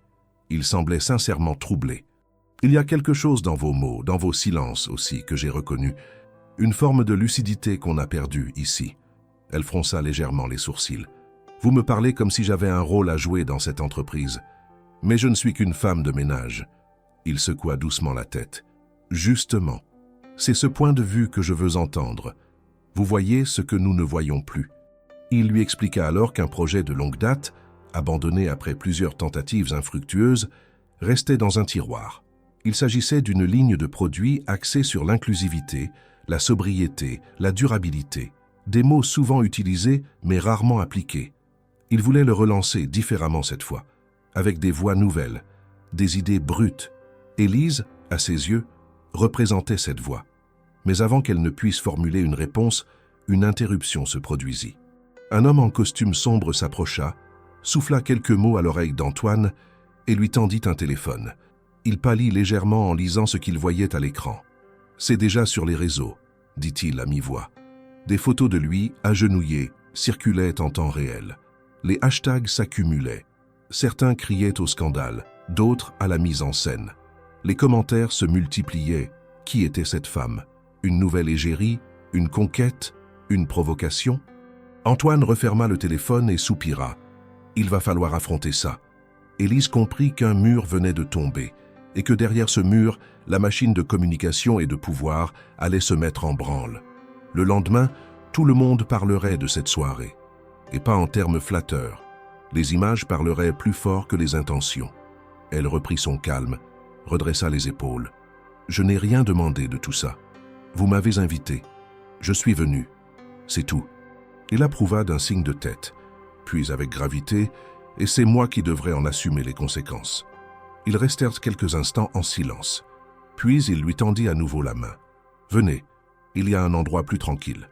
Il semblait sincèrement troublé. « Il y a quelque chose dans vos mots, dans vos silences aussi, que j'ai reconnu. Une forme de lucidité qu'on a perdue ici. » Elle fronça légèrement les sourcils. « Vous me parlez comme si j'avais un rôle à jouer dans cette entreprise. Mais je ne suis qu'une femme de ménage. » Il secoua doucement la tête. « Justement, c'est ce point de vue que je veux entendre. Vous voyez ce que nous ne voyons plus. » Il lui expliqua alors qu'un projet de longue date, abandonné après plusieurs tentatives infructueuses, restait dans un tiroir. Il s'agissait d'une ligne de produits axée sur l'inclusivité, la sobriété, la durabilité, des mots souvent utilisés mais rarement appliqués. Il voulait le relancer différemment cette fois, avec des voix nouvelles, des idées brutes. Élise, à ses yeux, représentait cette voix. Mais avant qu'elle ne puisse formuler une réponse, une interruption se produisit. Un homme en costume sombre s'approcha, souffla quelques mots à l'oreille d'Antoine et lui tendit un téléphone. Il pâlit légèrement en lisant ce qu'il voyait à l'écran. « C'est déjà sur les réseaux », dit-il à mi-voix. Des photos de lui, agenouillé, circulaient en temps réel. Les hashtags s'accumulaient. Certains criaient au scandale, d'autres à la mise en scène. Les commentaires se multipliaient. Qui était cette femme? Une nouvelle égérie? Une conquête? Une provocation? Antoine referma le téléphone et soupira. Il va falloir affronter ça. Élise comprit qu'un mur venait de tomber et que derrière ce mur, la machine de communication et de pouvoir allait se mettre en branle. Le lendemain, tout le monde parlerait de cette soirée. Et pas en termes flatteurs. Les images parleraient plus fort que les intentions. Elle reprit son calme, redressa les épaules. « Je n'ai rien demandé de tout ça. Vous m'avez invité. Je suis venu. C'est tout. » Il approuva d'un signe de tête, puis avec gravité, et c'est moi qui devrais en assumer les conséquences. Ils restèrent quelques instants en silence. Puis il lui tendit à nouveau la main. « Venez, il y a un endroit plus tranquille. »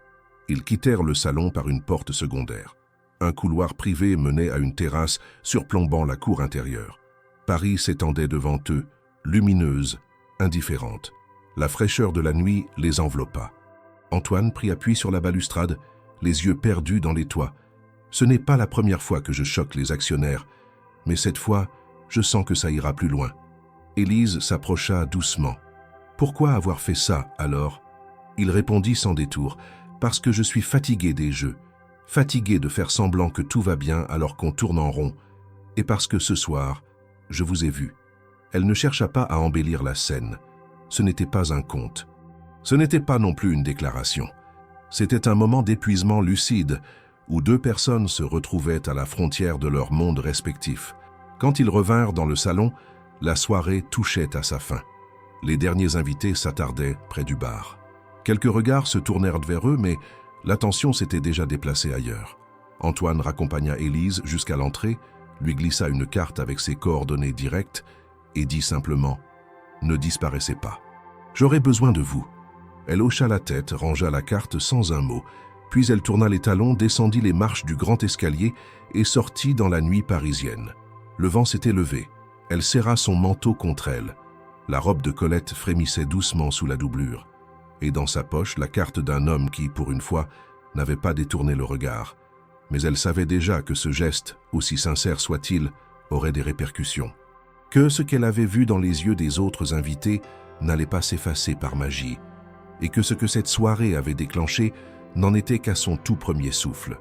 Ils quittèrent le salon par une porte secondaire. Un couloir privé menait à une terrasse surplombant la cour intérieure. Paris s'étendait devant eux, lumineuse, indifférente. La fraîcheur de la nuit les enveloppa. Antoine prit appui sur la balustrade, les yeux perdus dans les toits. Ce n'est pas la première fois que je choque les actionnaires, mais cette fois, je sens que ça ira plus loin. Élise s'approcha doucement. « Pourquoi avoir fait ça, alors ?» Il répondit sans détour. « Parce que je suis fatigué des jeux, fatigué de faire semblant que tout va bien alors qu'on tourne en rond, et parce que ce soir, je vous ai vu. » Elle ne chercha pas à embellir la scène. Ce n'était pas un conte. Ce n'était pas non plus une déclaration. C'était un moment d'épuisement lucide, où deux personnes se retrouvaient à la frontière de leur monde respectif. Quand ils revinrent dans le salon, la soirée touchait à sa fin. Les derniers invités s'attardaient près du bar. Quelques regards se tournèrent vers eux, mais l'attention s'était déjà déplacée ailleurs. Antoine raccompagna Élise jusqu'à l'entrée, lui glissa une carte avec ses coordonnées directes et dit simplement « Ne disparaissez pas. J'aurai besoin de vous. » Elle hocha la tête, rangea la carte sans un mot, puis elle tourna les talons, descendit les marches du grand escalier et sortit dans la nuit parisienne. Le vent s'était levé. Elle serra son manteau contre elle. La robe de Colette frémissait doucement sous la doublure. Et dans sa poche, la carte d'un homme qui, pour une fois, n'avait pas détourné le regard. Mais elle savait déjà que ce geste, aussi sincère soit-il, aurait des répercussions. Que ce qu'elle avait vu dans les yeux des autres invités n'allait pas s'effacer par magie. Et que ce que cette soirée avait déclenché n'en était qu'à son tout premier souffle.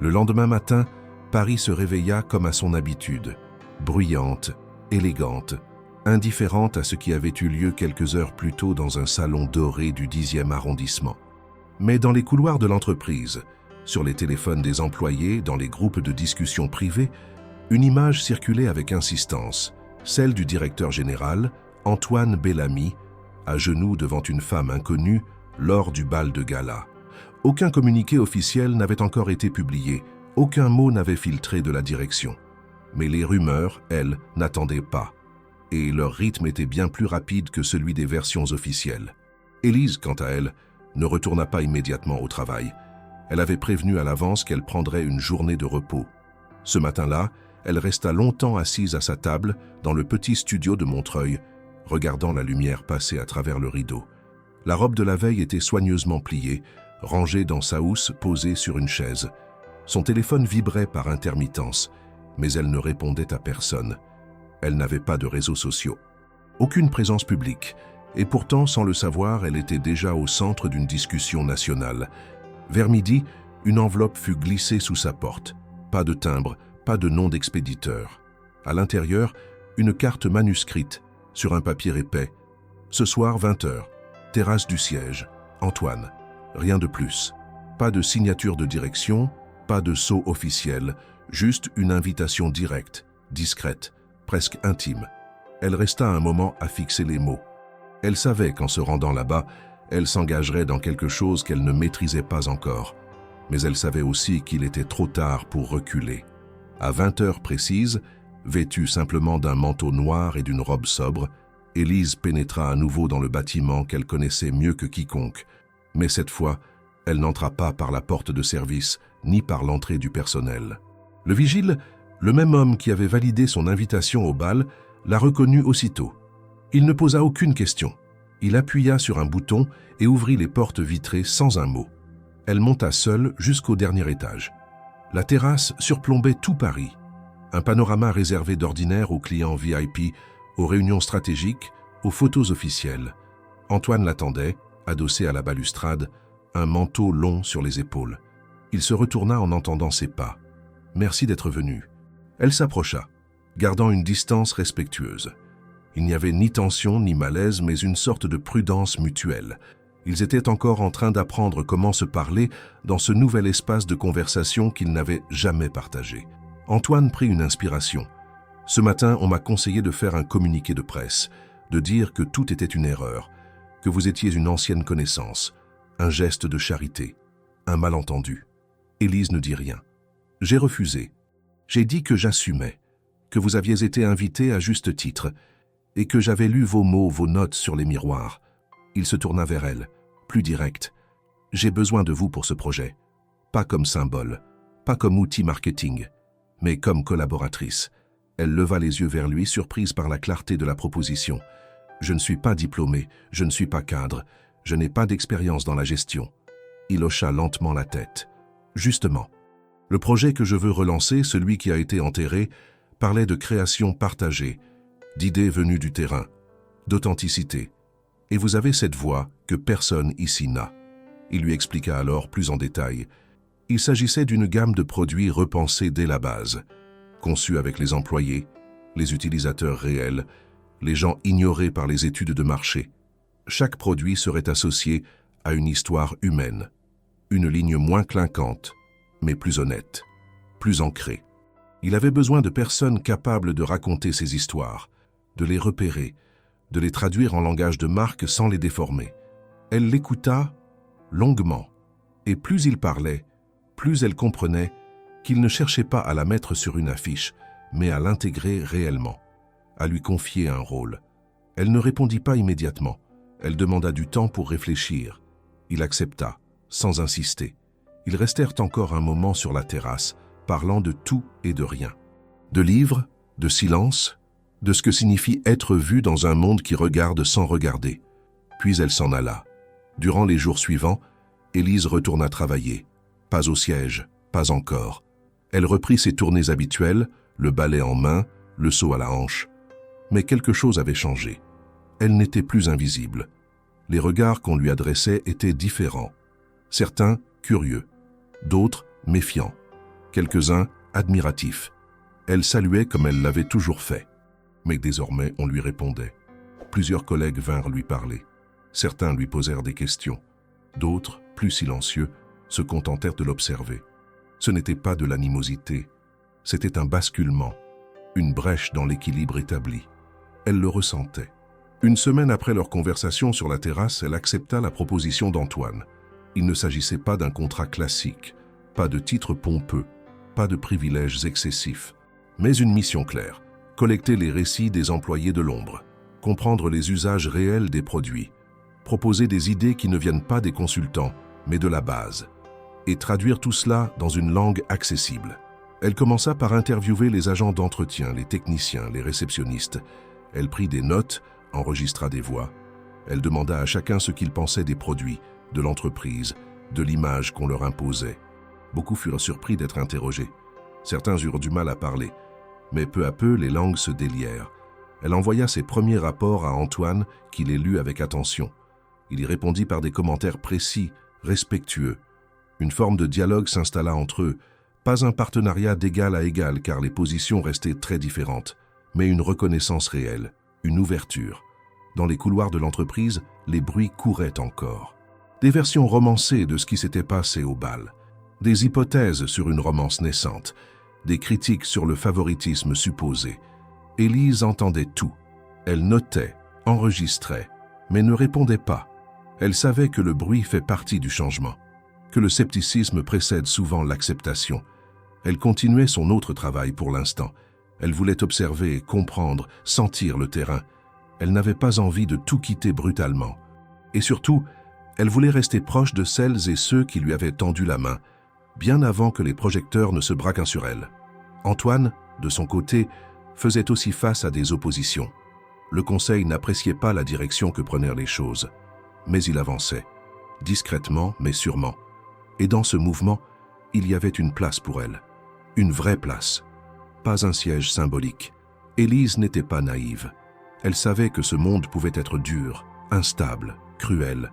Le lendemain matin, Paris se réveilla comme à son habitude, bruyante, élégante, indifférente à ce qui avait eu lieu quelques heures plus tôt dans un salon doré du 10e arrondissement. Mais dans les couloirs de l'entreprise, sur les téléphones des employés, dans les groupes de discussion privés, une image circulait avec insistance, celle du directeur général, Antoine Bellamy, à genoux devant une femme inconnue lors du bal de gala. Aucun communiqué officiel n'avait encore été publié, aucun mot n'avait filtré de la direction. Mais les rumeurs, elles, n'attendaient pas. Et leur rythme était bien plus rapide que celui des versions officielles. Élise, quant à elle, ne retourna pas immédiatement au travail. Elle avait prévenu à l'avance qu'elle prendrait une journée de repos. Ce matin-là, elle resta longtemps assise à sa table dans le petit studio de Montreuil, regardant la lumière passer à travers le rideau. La robe de la veille était soigneusement pliée, rangée dans sa housse posée sur une chaise. Son téléphone vibrait par intermittence, mais elle ne répondait à personne. Elle n'avait pas de réseaux sociaux. Aucune présence publique, et pourtant, sans le savoir, elle était déjà au centre d'une discussion nationale. Vers midi, une enveloppe fut glissée sous sa porte. Pas de timbre, pas de nom d'expéditeur. À l'intérieur, une carte manuscrite, sur un papier épais. Ce soir, 20h, terrasse du siège, Antoine. Rien de plus. Pas de signature de direction, pas de sceau officiel, juste une invitation directe, discrète, presque intime. Elle resta un moment à fixer les mots. Elle savait qu'en se rendant là-bas, elle s'engagerait dans quelque chose qu'elle ne maîtrisait pas encore. Mais elle savait aussi qu'il était trop tard pour reculer. À 20h précises, vêtue simplement d'un manteau noir et d'une robe sobre, Élise pénétra à nouveau dans le bâtiment qu'elle connaissait mieux que quiconque. Mais cette fois, elle n'entra pas par la porte de service, ni par l'entrée du personnel. Le vigile, le même homme qui avait validé son invitation au bal, la reconnut aussitôt. Il ne posa aucune question. Il appuya sur un bouton et ouvrit les portes vitrées sans un mot. Elle monta seule jusqu'au dernier étage. La terrasse surplombait tout Paris. Un panorama réservé d'ordinaire aux clients VIP, aux réunions stratégiques, aux photos officielles. Antoine l'attendait, adossé à la balustrade, un manteau long sur les épaules. Il se retourna en entendant ses pas. « Merci d'être venu. » Elle s'approcha, gardant une distance respectueuse. Il n'y avait ni tension ni malaise, mais une sorte de prudence mutuelle. Ils étaient encore en train d'apprendre comment se parler dans ce nouvel espace de conversation qu'ils n'avaient jamais partagé. Antoine prit une inspiration. « Ce matin, on m'a conseillé de faire un communiqué de presse, de dire que tout était une erreur, que vous étiez une ancienne connaissance, un geste de charité, un malentendu. » Élise ne dit rien. J'ai refusé. J'ai dit que j'assumais, que vous aviez été invité à juste titre, et que j'avais lu vos mots, vos notes sur les miroirs. Il se tourna vers elle, plus direct. J'ai besoin de vous pour ce projet. Pas comme symbole, pas comme outil marketing, mais comme collaboratrice. Elle leva les yeux vers lui, surprise par la clarté de la proposition. Je ne suis pas diplômé, je ne suis pas cadre, je n'ai pas d'expérience dans la gestion. Il hocha lentement la tête. Justement, le projet que je veux relancer, celui qui a été enterré, parlait de création partagée, d'idées venues du terrain, d'authenticité. Et vous avez cette voix que personne ici n'a. Il lui expliqua alors plus en détail. Il s'agissait d'une gamme de produits repensés dès la base, conçus avec les employés, les utilisateurs réels, les gens ignorés par les études de marché. Chaque produit serait associé à une histoire humaine, une ligne moins clinquante, mais plus honnête, plus ancrée. Il avait besoin de personnes capables de raconter ces histoires, de les repérer, de les traduire en langage de marque sans les déformer. Elle l'écouta longuement, et plus il parlait, plus elle comprenait qu'il ne cherchait pas à la mettre sur une affiche, mais à l'intégrer réellement, à lui confier un rôle. Elle ne répondit pas immédiatement. Elle demanda du temps pour réfléchir. Il accepta, sans insister. Ils restèrent encore un moment sur la terrasse, parlant de tout et de rien. De livres, de silence, de ce que signifie être vu dans un monde qui regarde sans regarder. Puis elle s'en alla. Durant les jours suivants, Élise retourna travailler. Pas au siège, pas encore. Elle reprit ses tournées habituelles, le balai en main, le seau à la hanche. Mais quelque chose avait changé. Elle n'était plus invisible. Les regards qu'on lui adressait étaient différents. Certains curieux, d'autres méfiants, quelques-uns admiratifs. Elle saluait comme elle l'avait toujours fait. Mais désormais, on lui répondait. Plusieurs collègues vinrent lui parler. Certains lui posèrent des questions. D'autres, plus silencieux, se contentèrent de l'observer. Ce n'était pas de l'animosité, c'était un basculement, une brèche dans l'équilibre établi. Elle le ressentait. Une semaine après leur conversation sur la terrasse, elle accepta la proposition d'Antoine. Il ne s'agissait pas d'un contrat classique, pas de titre pompeux, pas de privilèges excessifs, mais une mission claire, collecter les récits des employés de l'ombre, comprendre les usages réels des produits, proposer des idées qui ne viennent pas des consultants, mais de la base, et traduire tout cela dans une langue accessible. Elle commença par interviewer les agents d'entretien, les techniciens, les réceptionnistes. Elle prit des notes, enregistra des voix. Elle demanda à chacun ce qu'il pensait des produits, de l'entreprise, de l'image qu'on leur imposait. Beaucoup furent surpris d'être interrogés. Certains eurent du mal à parler, mais peu à peu les langues se délièrent. Elle envoya ses premiers rapports à Antoine, qui les lut avec attention. Il y répondit par des commentaires précis, respectueux. Une forme de dialogue s'installa entre eux, pas un partenariat d'égal à égal car les positions restaient très différentes, mais une reconnaissance réelle, une ouverture. Dans les couloirs de l'entreprise, les bruits couraient encore. Des versions romancées de ce qui s'était passé au bal, des hypothèses sur une romance naissante, des critiques sur le favoritisme supposé. Élise entendait tout. Elle notait, enregistrait, mais ne répondait pas. Elle savait que le bruit fait partie du changement, que le scepticisme précède souvent l'acceptation. Elle continuait son autre travail pour l'instant. Elle voulait observer, comprendre, sentir le terrain. Elle n'avait pas envie de tout quitter brutalement. Et surtout, elle voulait rester proche de celles et ceux qui lui avaient tendu la main, bien avant que les projecteurs ne se braquent sur elle. Antoine, de son côté, faisait aussi face à des oppositions. Le conseil n'appréciait pas la direction que prenaient les choses. Mais il avançait, discrètement mais sûrement. Et dans ce mouvement, il y avait une place pour elle. Une vraie place. Pas un siège symbolique. Élise n'était pas naïve. Elle savait que ce monde pouvait être dur, instable, cruel.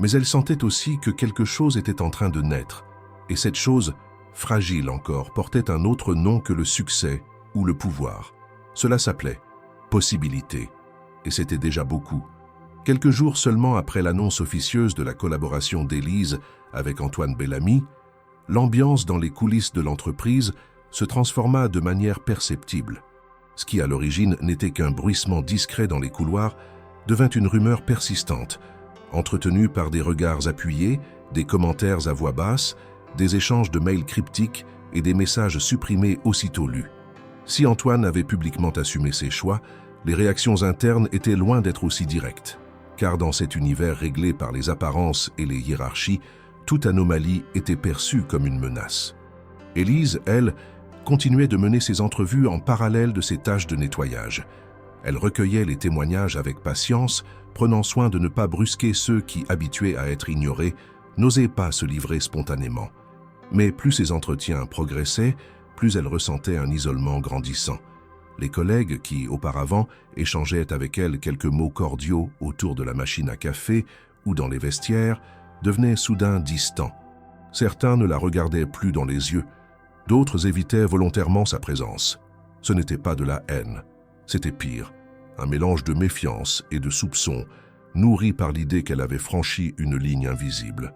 Mais elle sentait aussi que quelque chose était en train de naître. Et cette chose, fragile encore, portait un autre nom que le succès ou le pouvoir. Cela s'appelait possibilité. Et c'était déjà beaucoup. Quelques jours seulement après l'annonce officieuse de la collaboration d'Élise avec Antoine Bellamy, l'ambiance dans les coulisses de l'entreprise se transforma de manière perceptible. Ce qui, à l'origine, n'était qu'un bruissement discret dans les couloirs, devint une rumeur persistante, entretenue par des regards appuyés, des commentaires à voix basse, des échanges de mails cryptiques et des messages supprimés aussitôt lus. Si Antoine avait publiquement assumé ses choix, les réactions internes étaient loin d'être aussi directes, car dans cet univers réglé par les apparences et les hiérarchies, toute anomalie était perçue comme une menace. Élise, elle, continuait de mener ses entrevues en parallèle de ses tâches de nettoyage. Elle recueillait les témoignages avec patience, prenant soin de ne pas brusquer ceux qui, habitués à être ignorés, n'osaient pas se livrer spontanément. Mais plus ses entretiens progressaient, plus elle ressentait un isolement grandissant. Les collègues qui, auparavant, échangeaient avec elle quelques mots cordiaux autour de la machine à café ou dans les vestiaires, devenaient soudain distants. Certains ne la regardaient plus dans les yeux, d'autres évitaient volontairement sa présence. Ce n'était pas de la haine, c'était pire, un mélange de méfiance et de soupçon, nourri par l'idée qu'elle avait franchi une ligne invisible.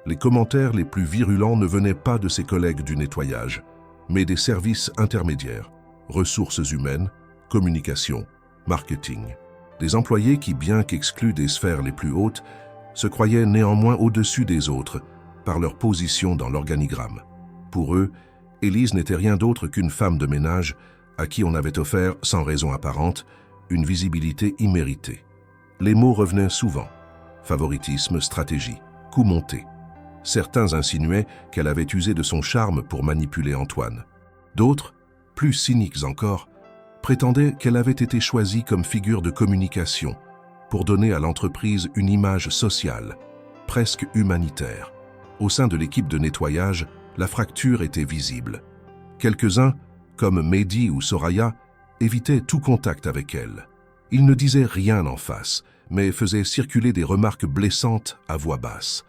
Les commentaires les plus virulents ne venaient pas de ses collègues du nettoyage, mais des services intermédiaires, ressources humaines, communication, marketing. Des employés qui, bien qu'exclus des sphères les plus hautes, se croyaient néanmoins au-dessus des autres par leur position dans l'organigramme. Pour eux, Élise n'était rien d'autre qu'une femme de ménage à qui on avait offert, sans raison apparente, une visibilité imméritée. Les mots revenaient souvent. Favoritisme, stratégie, coup monté. Certains insinuaient qu'elle avait usé de son charme pour manipuler Antoine. D'autres, plus cyniques encore, prétendaient qu'elle avait été choisie comme figure de communication pour donner à l'entreprise une image sociale, presque humanitaire. Au sein de l'équipe de nettoyage, la fracture était visible. Quelques-uns, comme Mehdi ou Soraya, évitaient tout contact avec elle. Ils ne disaient rien en face, mais faisaient circuler des remarques blessantes à voix basse.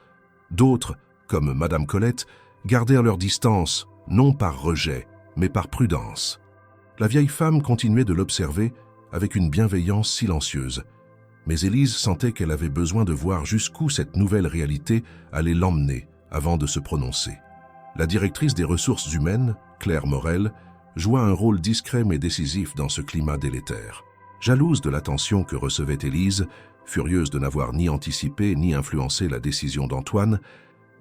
D'autres, comme Madame Colette, gardèrent leur distance, non par rejet, mais par prudence. La vieille femme continuait de l'observer avec une bienveillance silencieuse, mais Élise sentait qu'elle avait besoin de voir jusqu'où cette nouvelle réalité allait l'emmener avant de se prononcer. La directrice des ressources humaines, Claire Morel, joua un rôle discret mais décisif dans ce climat délétère. Jalouse de l'attention que recevait Élise, furieuse de n'avoir ni anticipé ni influencé la décision d'Antoine,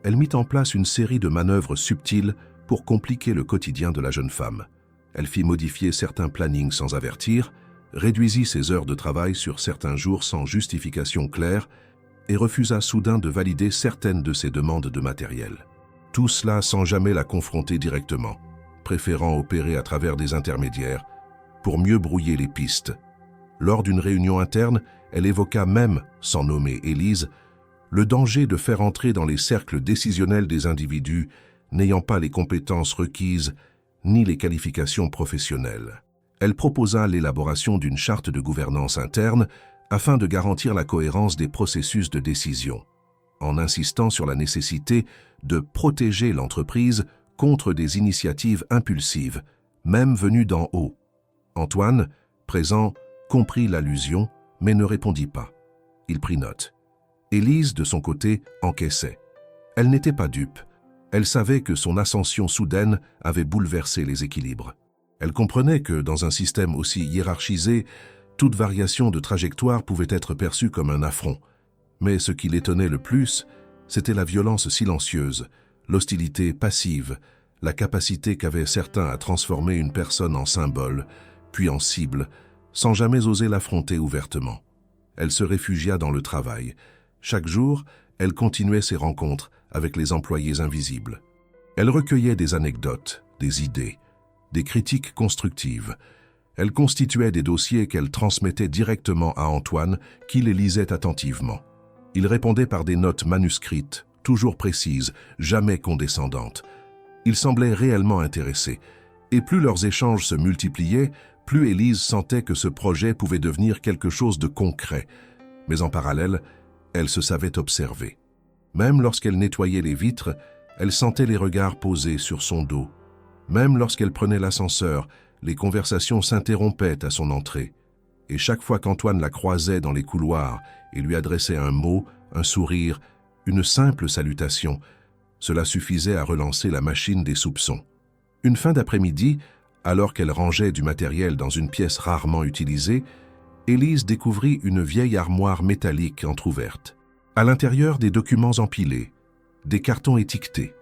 elle mit en place une série de manœuvres subtiles pour compliquer le quotidien de la jeune femme. Elle fit modifier certains plannings sans avertir, réduisit ses heures de travail sur certains jours sans justification claire et refusa soudain de valider certaines de ses demandes de matériel. Tout cela sans jamais la confronter directement, préférant opérer à travers des intermédiaires pour mieux brouiller les pistes. Lors d'une réunion interne, elle évoqua même, sans nommer Élise, le danger de faire entrer dans les cercles décisionnels des individus n'ayant pas les compétences requises ni les qualifications professionnelles. Elle proposa l'élaboration d'une charte de gouvernance interne afin de garantir la cohérence des processus de décision, en insistant sur la nécessité de protéger l'entreprise contre des initiatives impulsives, même venues d'en haut. Antoine, présent, comprit l'allusion, mais ne répondit pas. Il prit note. Élise, de son côté, encaissait. Elle n'était pas dupe. Elle savait que son ascension soudaine avait bouleversé les équilibres. Elle comprenait que, dans un système aussi hiérarchisé, toute variation de trajectoire pouvait être perçue comme un affront. Mais ce qui l'étonnait le plus, c'était la violence silencieuse, l'hostilité passive, la capacité qu'avaient certains à transformer une personne en symbole, puis en cible, sans jamais oser l'affronter ouvertement. Elle se réfugia dans le travail. Chaque jour, elle continuait ses rencontres avec les employés invisibles. Elle recueillait des anecdotes, des idées, des critiques constructives. Elle constituait des dossiers qu'elle transmettait directement à Antoine, qui les lisait attentivement. Il répondait par des notes manuscrites, toujours précises, jamais condescendantes. Il semblait réellement intéressé, et plus leurs échanges se multipliaient, plus Élise sentait que ce projet pouvait devenir quelque chose de concret. Mais en parallèle, elle se savait observée. Même lorsqu'elle nettoyait les vitres, elle sentait les regards posés sur son dos. Même lorsqu'elle prenait l'ascenseur, les conversations s'interrompaient à son entrée. Et chaque fois qu'Antoine la croisait dans les couloirs et lui adressait un mot, un sourire, une simple salutation, cela suffisait à relancer la machine des soupçons. Une fin d'après-midi, alors qu'elle rangeait du matériel dans une pièce rarement utilisée, Élise découvrit une vieille armoire métallique entr'ouverte. À l'intérieur, des documents empilés, des cartons étiquetés.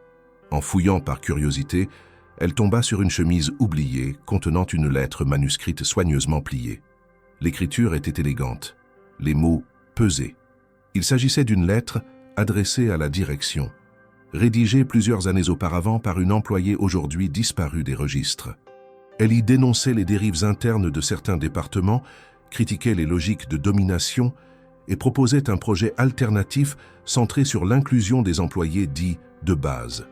En fouillant par curiosité, elle tomba sur une chemise oubliée contenant une lettre manuscrite soigneusement pliée. L'écriture était élégante, les mots pesés. Il s'agissait d'une lettre adressée à la direction, rédigée plusieurs années auparavant par une employée aujourd'hui disparue des registres. Elle y dénonçait les dérives internes de certains départements, critiquait les logiques de domination et proposait un projet alternatif centré sur l'inclusion des employés dits de base.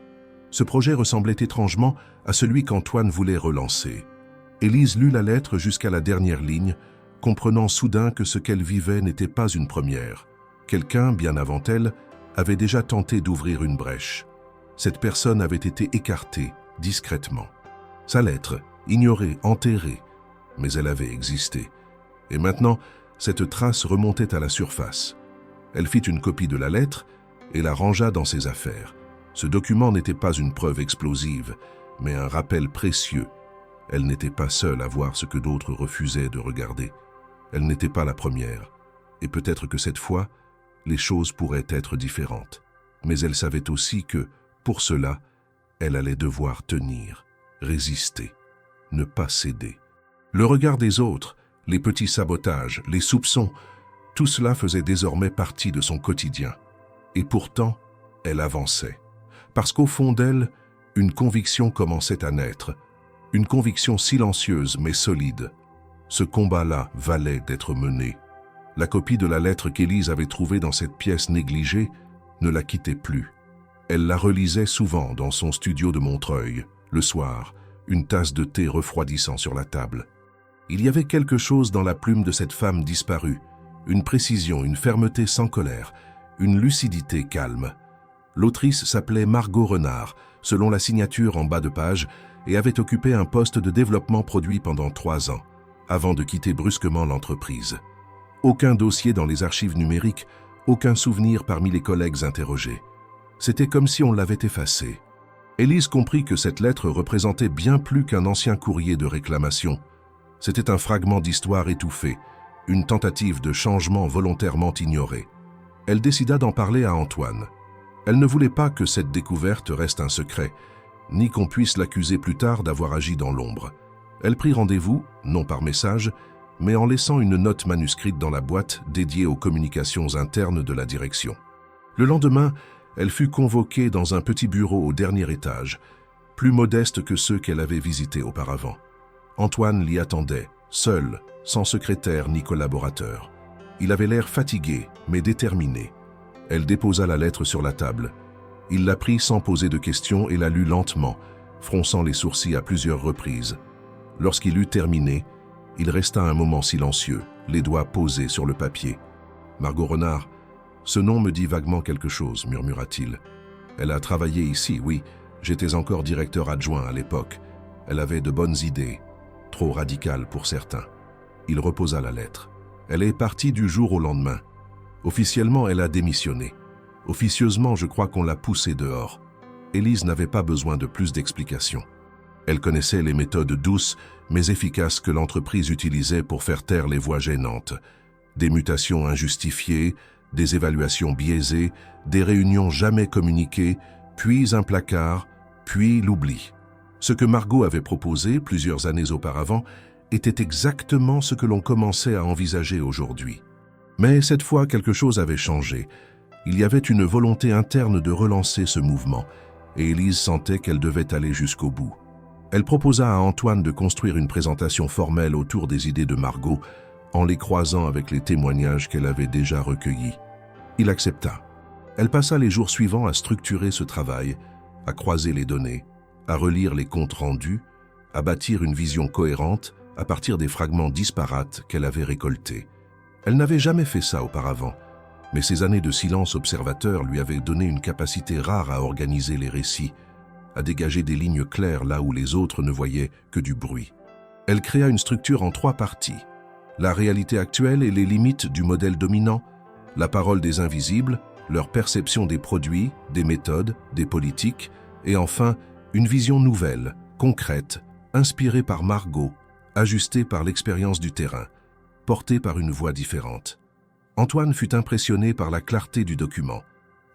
Ce projet ressemblait étrangement à celui qu'Antoine voulait relancer. Élise lut la lettre jusqu'à la dernière ligne, comprenant soudain que ce qu'elle vivait n'était pas une première. Quelqu'un, bien avant elle, avait déjà tenté d'ouvrir une brèche. Cette personne avait été écartée, discrètement. Sa lettre, ignorée, enterrée, mais elle avait existé. Et maintenant, cette trace remontait à la surface. Elle fit une copie de la lettre et la rangea dans ses affaires. Ce document n'était pas une preuve explosive, mais un rappel précieux. Elle n'était pas seule à voir ce que d'autres refusaient de regarder. Elle n'était pas la première. Et peut-être que cette fois, les choses pourraient être différentes. Mais elle savait aussi que, pour cela, elle allait devoir tenir, résister, ne pas céder. Le regard des autres, les petits sabotages, les soupçons, tout cela faisait désormais partie de son quotidien. Et pourtant, elle avançait. Parce qu'au fond d'elle, une conviction commençait à naître, une conviction silencieuse mais solide. Ce combat-là valait d'être mené. La copie de la lettre qu'Élise avait trouvée dans cette pièce négligée ne la quittait plus. Elle la relisait souvent dans son studio de Montreuil, le soir, une tasse de thé refroidissant sur la table. Il y avait quelque chose dans la plume de cette femme disparue, une précision, une fermeté sans colère, une lucidité calme. L'autrice s'appelait Margot Renard, selon la signature en bas de page, et avait occupé un poste de développement produit pendant 3 ans, avant de quitter brusquement l'entreprise. Aucun dossier dans les archives numériques, aucun souvenir parmi les collègues interrogés. C'était comme si on l'avait effacé. Élise comprit que cette lettre représentait bien plus qu'un ancien courrier de réclamation. C'était un fragment d'histoire étouffé, une tentative de changement volontairement ignorée. Elle décida d'en parler à Antoine. Elle ne voulait pas que cette découverte reste un secret, ni qu'on puisse l'accuser plus tard d'avoir agi dans l'ombre. Elle prit rendez-vous, non par message, mais en laissant une note manuscrite dans la boîte dédiée aux communications internes de la direction. Le lendemain, elle fut convoquée dans un petit bureau au dernier étage, plus modeste que ceux qu'elle avait visités auparavant. Antoine l'y attendait, seul, sans secrétaire ni collaborateur. Il avait l'air fatigué, mais déterminé. Elle déposa la lettre sur la table. Il la prit sans poser de questions et la lut lentement, fronçant les sourcils à plusieurs reprises. Lorsqu'il eut terminé, il resta un moment silencieux, les doigts posés sur le papier. « Margot Renard, ce nom me dit vaguement quelque chose, » murmura-t-il. « Elle a travaillé ici, oui, j'étais encore directeur adjoint à l'époque. Elle avait de bonnes idées, trop radicales pour certains. » Il reposa la lettre. Elle est partie du jour au lendemain. Officiellement, elle a démissionné. Officieusement, je crois qu'on l'a poussée dehors. Élise n'avait pas besoin de plus d'explications. Elle connaissait les méthodes douces mais efficaces que l'entreprise utilisait pour faire taire les voix gênantes. Des mutations injustifiées, des évaluations biaisées, des réunions jamais communiquées, puis un placard, puis l'oubli. Ce que Margot avait proposé plusieurs années auparavant était exactement ce que l'on commençait à envisager aujourd'hui. Mais cette fois, quelque chose avait changé. Il y avait une volonté interne de relancer ce mouvement, et Élise sentait qu'elle devait aller jusqu'au bout. Elle proposa à Antoine de construire une présentation formelle autour des idées de Margot, en les croisant avec les témoignages qu'elle avait déjà recueillis. Il accepta. Elle passa les jours suivants à structurer ce travail, à croiser les données, à relire les comptes rendus, à bâtir une vision cohérente à partir des fragments disparates qu'elle avait récoltés. Elle n'avait jamais fait ça auparavant, mais ces années de silence observateur lui avaient donné une capacité rare à organiser les récits, à dégager des lignes claires là où les autres ne voyaient que du bruit. Elle créa une structure en 3 parties. La réalité actuelle et les limites du modèle dominant, la parole des invisibles, leur perception des produits, des méthodes, des politiques, et enfin, une vision nouvelle, concrète, inspirée par Margot, ajustée par l'expérience du terrain, portée par une voix différente. Antoine fut impressionné par la clarté du document.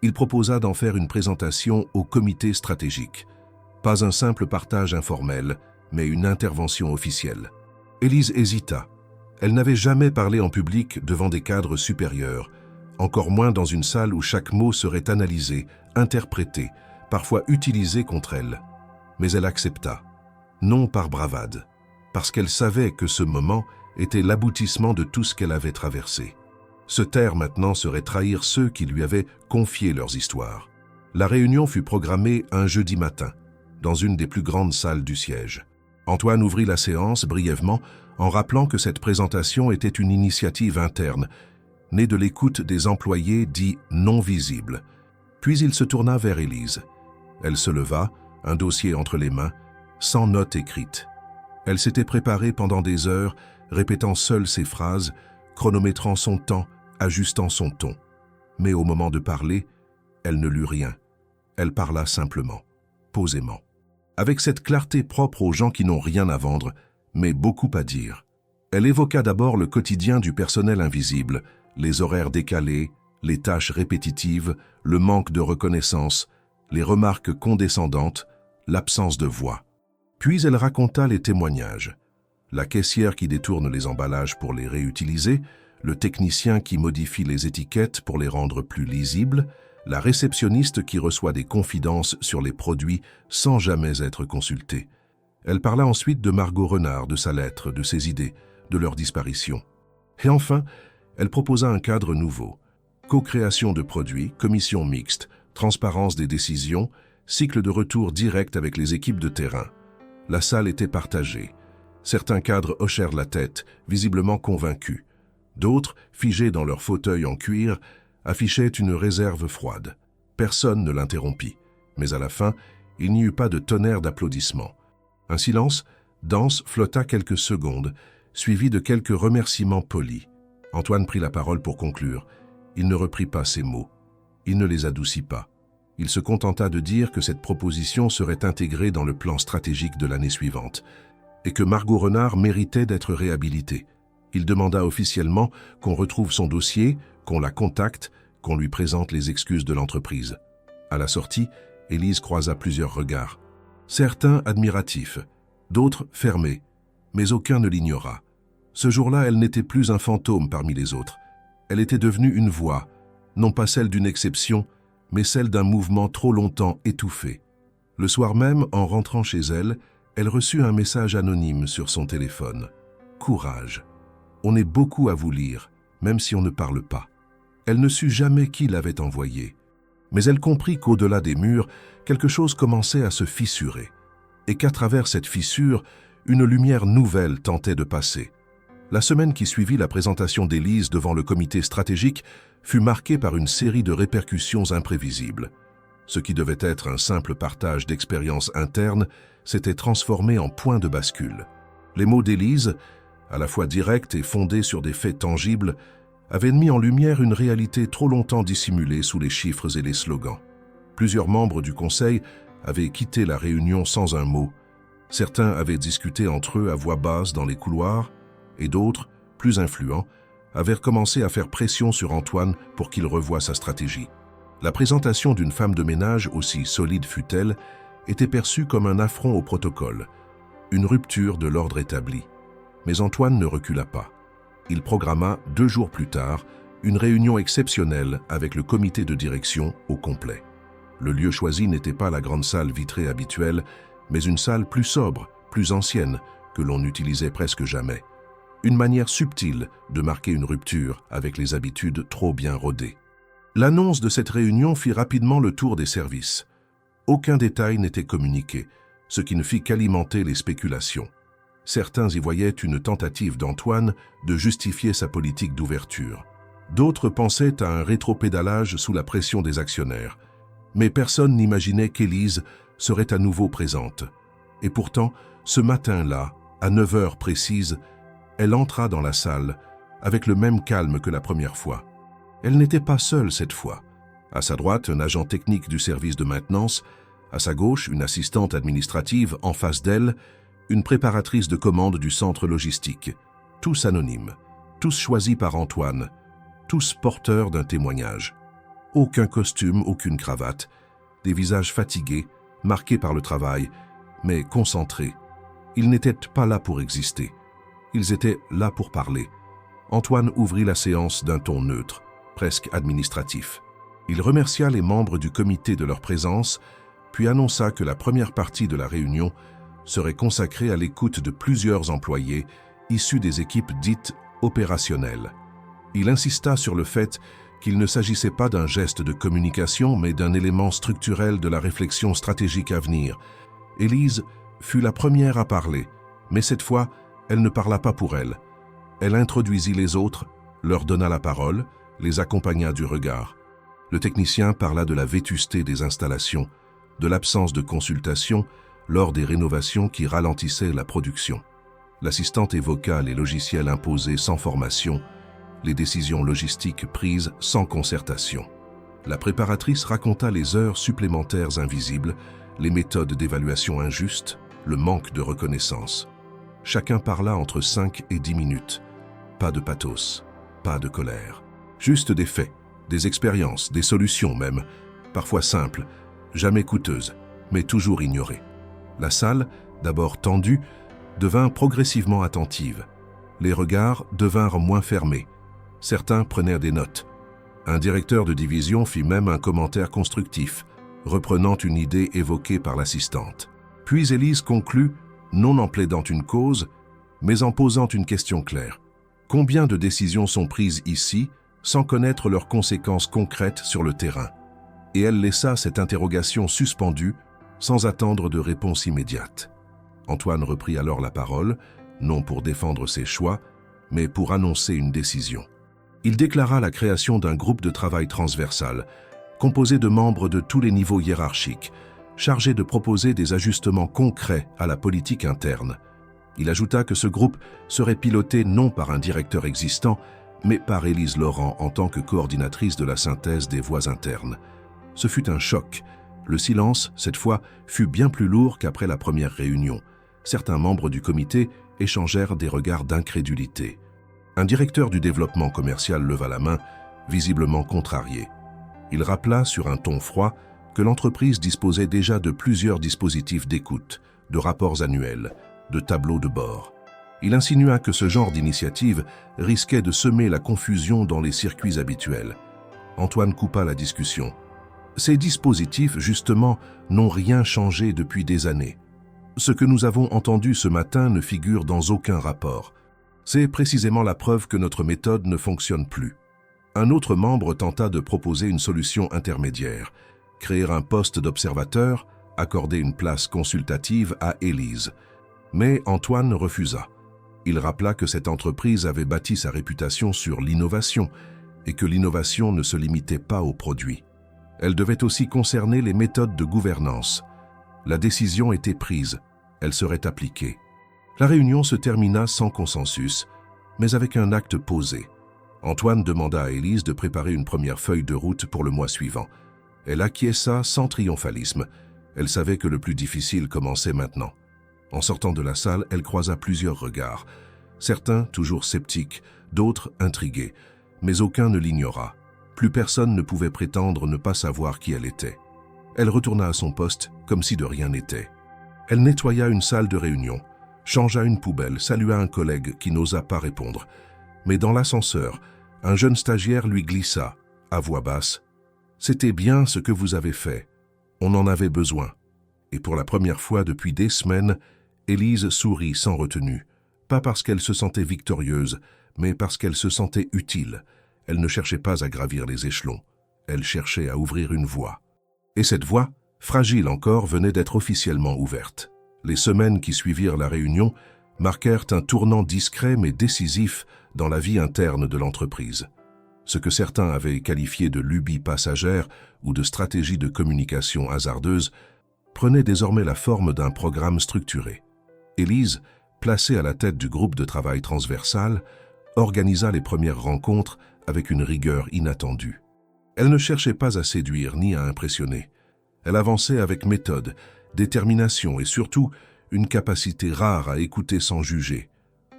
Il proposa d'en faire une présentation au comité stratégique. Pas un simple partage informel, mais une intervention officielle. Élise hésita. Elle n'avait jamais parlé en public devant des cadres supérieurs, encore moins dans une salle où chaque mot serait analysé, interprété, parfois utilisé contre elle. Mais elle accepta, non par bravade, parce qu'elle savait que ce moment était l'aboutissement de tout ce qu'elle avait traversé. Se taire maintenant serait trahir ceux qui lui avaient confié leurs histoires. La réunion fut programmée un jeudi matin, dans une des plus grandes salles du siège. Antoine ouvrit la séance brièvement en rappelant que cette présentation était une initiative interne, née de l'écoute des employés dits non visibles. Puis il se tourna vers Élise. Elle se leva, un dossier entre les mains, sans note écrite. Elle s'était préparée pendant des heures, répétant seule ses phrases, chronométrant son temps, ajustant son ton. Mais au moment de parler, elle ne lut rien. Elle parla simplement, posément. Avec cette clarté propre aux gens qui n'ont rien à vendre, mais beaucoup à dire. Elle évoqua d'abord le quotidien du personnel invisible, les horaires décalés, les tâches répétitives, le manque de reconnaissance, les remarques condescendantes, l'absence de voix. Puis elle raconta les témoignages. La caissière qui détourne les emballages pour les réutiliser, le technicien qui modifie les étiquettes pour les rendre plus lisibles, la réceptionniste qui reçoit des confidences sur les produits sans jamais être consultée. Elle parla ensuite de Margot Renard, de sa lettre, de ses idées, de leur disparition. Et enfin, elle proposa un cadre nouveau. Co-création de produits, commission mixte, transparence des décisions, cycle de retour direct avec les équipes de terrain. La salle était partagée. Certains cadres hochèrent la tête, visiblement convaincus. D'autres, figés dans leurs fauteuils en cuir, affichaient une réserve froide. Personne ne l'interrompit, mais à la fin, il n'y eut pas de tonnerre d'applaudissements. Un silence dense flotta quelques secondes, suivi de quelques remerciements polis. Antoine prit la parole pour conclure. Il ne reprit pas ses mots. Il ne les adoucit pas. Il se contenta de dire que cette proposition serait intégrée dans le plan stratégique de l'année suivante et que Margot Renard méritait d'être réhabilitée. Il demanda officiellement qu'on retrouve son dossier, qu'on la contacte, qu'on lui présente les excuses de l'entreprise. À la sortie, Élise croisa plusieurs regards. Certains admiratifs, d'autres fermés, mais aucun ne l'ignora. Ce jour-là, elle n'était plus un fantôme parmi les autres. Elle était devenue une voix, non pas celle d'une exception, mais celle d'un mouvement trop longtemps étouffé. Le soir même, en rentrant chez elle, elle reçut un message anonyme sur son téléphone. « Courage. On est beaucoup à vous lire, même si on ne parle pas. » Elle ne sut jamais qui l'avait envoyé. Mais elle comprit qu'au-delà des murs, quelque chose commençait à se fissurer, et qu'à travers cette fissure, une lumière nouvelle tentait de passer. La semaine qui suivit la présentation d'Élise devant le comité stratégique fut marquée par une série de répercussions imprévisibles. Ce qui devait être un simple partage d'expériences internes s'était transformé en point de bascule. Les mots d'Élise, à la fois directs et fondés sur des faits tangibles, avaient mis en lumière une réalité trop longtemps dissimulée sous les chiffres et les slogans. Plusieurs membres du conseil avaient quitté la réunion sans un mot. Certains avaient discuté entre eux à voix basse dans les couloirs, et d'autres, plus influents, avaient recommencé à faire pression sur Antoine pour qu'il revoie sa stratégie. La présentation d'une femme de ménage, aussi solide fût-elle, était perçue comme un affront au protocole, une rupture de l'ordre établi. Mais Antoine ne recula pas. Il programma 2 jours plus tard une réunion exceptionnelle avec le comité de direction au complet. Le lieu choisi n'était pas la grande salle vitrée habituelle, mais une salle plus sobre, plus ancienne, que l'on n'utilisait presque jamais. Une manière subtile de marquer une rupture avec les habitudes trop bien rodées. L'annonce de cette réunion fit rapidement le tour des services. Aucun détail n'était communiqué, ce qui ne fit qu'alimenter les spéculations. Certains y voyaient une tentative d'Antoine de justifier sa politique d'ouverture. D'autres pensaient à un rétropédalage sous la pression des actionnaires. Mais personne n'imaginait qu'Élise serait à nouveau présente. Et pourtant, ce matin-là, à 9 heures précises, elle entra dans la salle avec le même calme que la première fois. Elle n'était pas seule cette fois. À sa droite, un agent technique du service de maintenance. À sa gauche, une assistante administrative. En face d'elle, une préparatrice de commande du centre logistique. Tous anonymes, tous choisis par Antoine, tous porteurs d'un témoignage. Aucun costume, aucune cravate. Des visages fatigués, marqués par le travail, mais concentrés. Ils n'étaient pas là pour exister. Ils étaient là pour parler. Antoine ouvrit la séance d'un ton neutre, presque administratif. Il remercia les membres du comité de leur présence, puis annonça que la première partie de la réunion serait consacrée à l'écoute de plusieurs employés issus des équipes dites opérationnelles. Il insista sur le fait qu'il ne s'agissait pas d'un geste de communication, mais d'un élément structurel de la réflexion stratégique à venir. Élise fut la première à parler, mais cette fois, elle ne parla pas pour elle. Elle introduisit les autres, leur donna la parole, les accompagna du regard. Le technicien parla de la vétusté des installations, de l'absence de consultation lors des rénovations qui ralentissaient la production. L'assistante évoqua les logiciels imposés sans formation, les décisions logistiques prises sans concertation. La préparatrice raconta les heures supplémentaires invisibles, les méthodes d'évaluation injustes, le manque de reconnaissance. Chacun parla entre 5 et 10 minutes. Pas de pathos, pas de colère. Juste des faits, des expériences, des solutions même, parfois simples, jamais coûteuses, mais toujours ignorées. La salle, d'abord tendue, devint progressivement attentive. Les regards devinrent moins fermés. Certains prenaient des notes. Un directeur de division fit même un commentaire constructif, reprenant une idée évoquée par l'assistante. Puis Élise conclut, non en plaidant une cause, mais en posant une question claire. Combien de décisions sont prises ici sans connaître leurs conséquences concrètes sur le terrain? Et elle laissa cette interrogation suspendue, sans attendre de réponse immédiate. Antoine reprit alors la parole, non pour défendre ses choix, mais pour annoncer une décision. Il déclara la création d'un groupe de travail transversal, composé de membres de tous les niveaux hiérarchiques, chargé de proposer des ajustements concrets à la politique interne. Il ajouta que ce groupe serait piloté non par un directeur existant, mais par Élise Laurent en tant que coordinatrice de la synthèse des voix internes. Ce fut un choc. Le silence, cette fois, fut bien plus lourd qu'après la première réunion. Certains membres du comité échangèrent des regards d'incrédulité. Un directeur du développement commercial leva la main, visiblement contrarié. Il rappela sur un ton froid que l'entreprise disposait déjà de plusieurs dispositifs d'écoute, de rapports annuels, de tableaux de bord. Il insinua que ce genre d'initiative risquait de semer la confusion dans les circuits habituels. Antoine coupa la discussion. Ces dispositifs, justement, n'ont rien changé depuis des années. Ce que nous avons entendu ce matin ne figure dans aucun rapport. C'est précisément la preuve que notre méthode ne fonctionne plus. Un autre membre tenta de proposer une solution intermédiaire, créer un poste d'observateur, accorder une place consultative à Élise. Mais Antoine refusa. Il rappela que cette entreprise avait bâti sa réputation sur l'innovation et que l'innovation ne se limitait pas aux produits. Elle devait aussi concerner les méthodes de gouvernance. La décision était prise, elle serait appliquée. La réunion se termina sans consensus, mais avec un acte posé. Antoine demanda à Élise de préparer une première feuille de route pour le mois suivant. Elle acquiesça sans triomphalisme. Elle savait que le plus difficile commençait maintenant. En sortant de la salle, elle croisa plusieurs regards. Certains toujours sceptiques, d'autres intrigués, mais aucun ne l'ignora. Plus personne ne pouvait prétendre ne pas savoir qui elle était. Elle retourna à son poste comme si de rien n'était. Elle nettoya une salle de réunion, changea une poubelle, salua un collègue qui n'osa pas répondre. Mais dans l'ascenseur, un jeune stagiaire lui glissa, à voix basse, « C'était bien ce que vous avez fait. On en avait besoin. » Et pour la première fois depuis des semaines, Élise sourit sans retenue. Pas parce qu'elle se sentait victorieuse, mais parce qu'elle se sentait utile. Elle ne cherchait pas à gravir les échelons. Elle cherchait à ouvrir une voie. Et cette voie, fragile encore, venait d'être officiellement ouverte. Les semaines qui suivirent la réunion marquèrent un tournant discret mais décisif dans la vie interne de l'entreprise. Ce que certains avaient qualifié de lubie passagère ou de stratégie de communication hasardeuse prenait désormais la forme d'un programme structuré. Élise, placée à la tête du groupe de travail transversal, organisa les premières rencontres avec une rigueur inattendue. Elle ne cherchait pas à séduire ni à impressionner. Elle avançait avec méthode, détermination et surtout une capacité rare à écouter sans juger.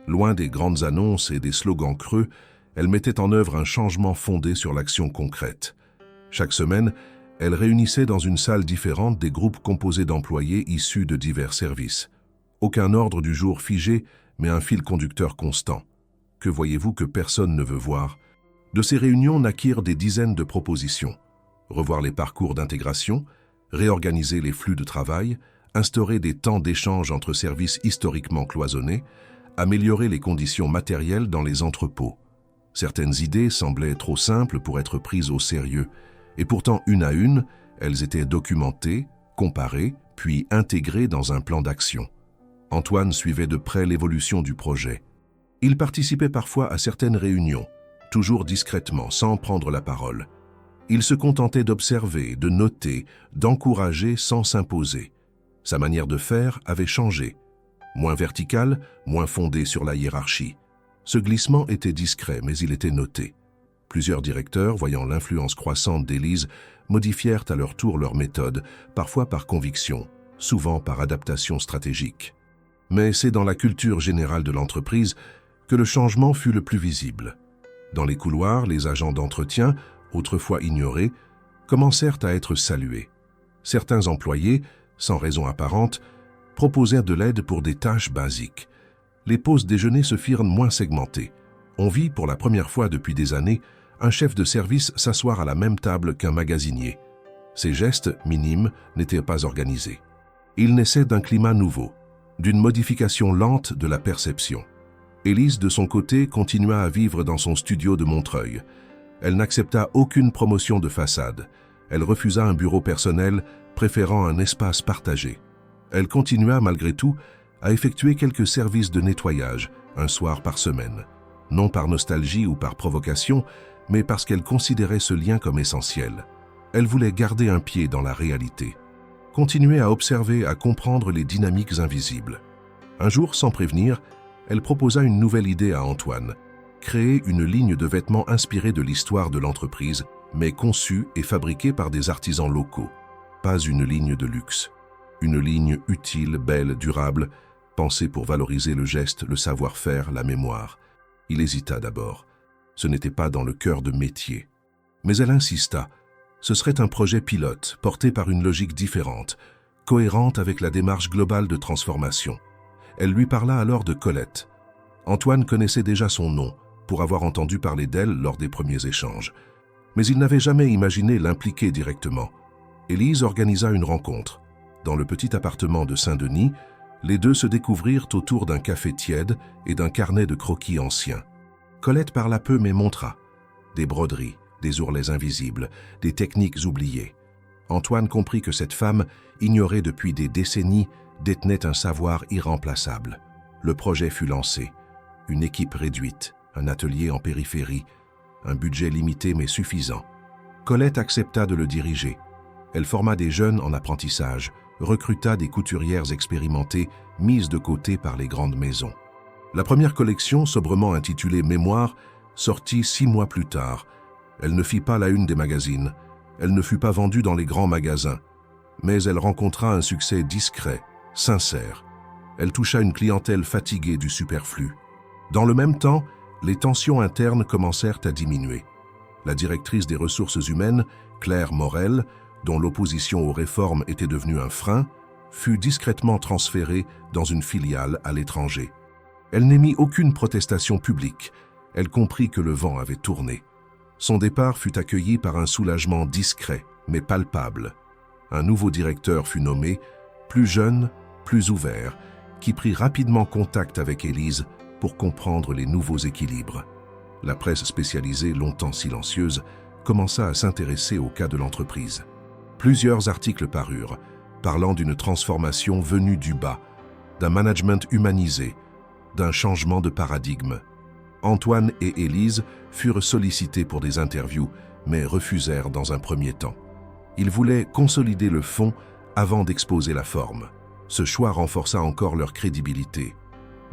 Loin des grandes annonces et des slogans creux, elle mettait en œuvre un changement fondé sur l'action concrète. Chaque semaine, elle réunissait dans une salle différente des groupes composés d'employés issus de divers services. Aucun ordre du jour figé, mais un fil conducteur constant. Que voyez-vous que personne ne veut voir? De ces réunions naquirent des dizaines de propositions. Revoir les parcours d'intégration, réorganiser les flux de travail, instaurer des temps d'échange entre services historiquement cloisonnés, améliorer les conditions matérielles dans les entrepôts. Certaines idées semblaient trop simples pour être prises au sérieux, et pourtant une à une, elles étaient documentées, comparées, puis intégrées dans un plan d'action. Antoine suivait de près l'évolution du projet. Il participait parfois à certaines réunions, toujours discrètement, sans prendre la parole. Il se contentait d'observer, de noter, d'encourager sans s'imposer. Sa manière de faire avait changé. Moins verticale, moins fondée sur la hiérarchie. Ce glissement était discret, mais il était noté. Plusieurs directeurs, voyant l'influence croissante d'Élise, modifièrent à leur tour leur méthode, parfois par conviction, souvent par adaptation stratégique. Mais c'est dans la culture générale de l'entreprise que le changement fut le plus visible. Dans les couloirs, les agents d'entretien, autrefois ignorés, commencèrent à être salués. Certains employés, sans raison apparente, proposèrent de l'aide pour des tâches basiques. Les pauses déjeuner se firent moins segmentées. On vit, pour la première fois depuis des années, un chef de service s'asseoir à la même table qu'un magasinier. Ces gestes, minimes, n'étaient pas organisés. Ils naissaient d'un climat nouveau, d'une modification lente de la perception. Élise, de son côté, continua à vivre dans son studio de Montreuil. Elle n'accepta aucune promotion de façade. Elle refusa un bureau personnel, préférant un espace partagé. Elle continua, malgré tout, à effectuer quelques services de nettoyage, un soir par semaine. Non par nostalgie ou par provocation, mais parce qu'elle considérait ce lien comme essentiel. Elle voulait garder un pied dans la réalité. Continuer à observer, à comprendre les dynamiques invisibles. Un jour, sans prévenir, elle proposa une nouvelle idée à Antoine. Créer une ligne de vêtements inspirée de l'histoire de l'entreprise, mais conçue et fabriquée par des artisans locaux. Pas une ligne de luxe. Une ligne utile, belle, durable, pensée pour valoriser le geste, le savoir-faire, la mémoire. Il hésita d'abord. Ce n'était pas dans le cœur de métier. Mais elle insista. Ce serait un projet pilote, porté par une logique différente, cohérente avec la démarche globale de transformation. Elle lui parla alors de Colette. Antoine connaissait déjà son nom, pour avoir entendu parler d'elle lors des premiers échanges. Mais il n'avait jamais imaginé l'impliquer directement. Élise organisa une rencontre. Dans le petit appartement de Saint-Denis, les deux se découvrirent autour d'un café tiède et d'un carnet de croquis anciens. Colette parla peu mais montra. Des broderies, des ourlets invisibles, des techniques oubliées. Antoine comprit que cette femme, ignorée depuis des décennies, détenait un savoir irremplaçable. Le projet fut lancé. Une équipe réduite, un atelier en périphérie, un budget limité mais suffisant. Colette accepta de le diriger. Elle forma des jeunes en apprentissage, recruta des couturières expérimentées, mises de côté par les grandes maisons. La première collection, sobrement intitulée Mémoire, sortit 6 mois plus tard. Elle ne fit pas la une des magazines. Elle ne fut pas vendue dans les grands magasins. Mais elle rencontra un succès discret, sincère. Elle toucha une clientèle fatiguée du superflu. Dans le même temps, les tensions internes commencèrent à diminuer. La directrice des ressources humaines, Claire Morel, dont l'opposition aux réformes était devenue un frein, fut discrètement transférée dans une filiale à l'étranger. Elle n'émit aucune protestation publique. Elle comprit que le vent avait tourné. Son départ fut accueilli par un soulagement discret, mais palpable. Un nouveau directeur fut nommé, plus jeune, plus ouvert, qui prit rapidement contact avec Élise pour comprendre les nouveaux équilibres. La presse spécialisée, longtemps silencieuse, commença à s'intéresser au cas de l'entreprise. Plusieurs articles parurent, parlant d'une transformation venue du bas, d'un management humanisé, d'un changement de paradigme. Antoine et Élise furent sollicités pour des interviews, mais refusèrent dans un premier temps. Ils voulaient consolider le fond avant d'exposer la forme. Ce choix renforça encore leur crédibilité.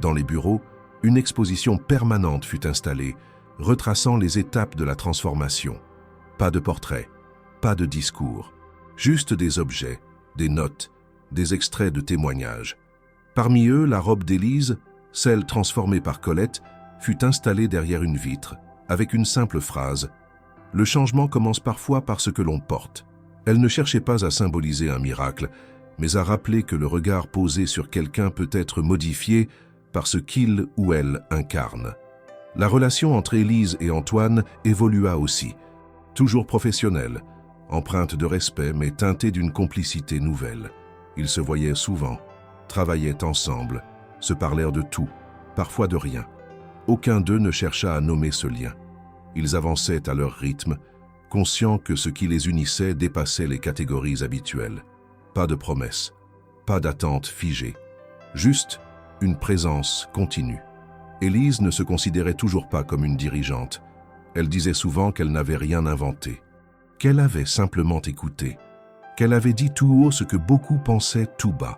Dans les bureaux, une exposition permanente fut installée, retraçant les étapes de la transformation. Pas de portraits, pas de discours, juste des objets, des notes, des extraits de témoignages. Parmi eux, la robe d'Élise, celle transformée par Colette, fut installée derrière une vitre, avec une simple phrase « Le changement commence parfois par ce que l'on porte. Elle ne cherchait pas à symboliser un miracle, mais à rappeler que le regard posé sur quelqu'un peut être modifié par ce qu'il ou elle incarne. La relation entre Élise et Antoine évolua aussi, toujours professionnelle, empreinte de respect mais teintée d'une complicité nouvelle. Ils se voyaient souvent, travaillaient ensemble, se parlèrent de tout, parfois de rien. Aucun d'eux ne chercha à nommer ce lien. Ils avançaient à leur rythme, conscients que ce qui les unissait dépassait les catégories habituelles. Pas de promesses, pas d'attente figée, juste une présence continue. Élise ne se considérait toujours pas comme une dirigeante. Elle disait souvent qu'elle n'avait rien inventé, qu'elle avait simplement écouté, qu'elle avait dit tout haut ce que beaucoup pensaient tout bas.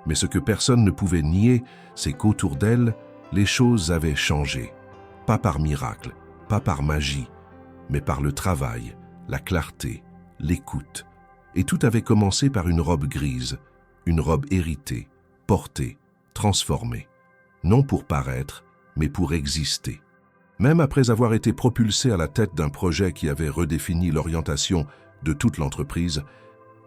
Mais ce que personne ne pouvait nier, c'est qu'autour d'elle, les choses avaient changé. Pas par miracle, pas par magie, mais par le travail, la clarté, l'écoute. Et tout avait commencé par une robe grise, une robe héritée, portée, transformée. Non pour paraître, mais pour exister. Même après avoir été propulsée à la tête d'un projet qui avait redéfini l'orientation de toute l'entreprise,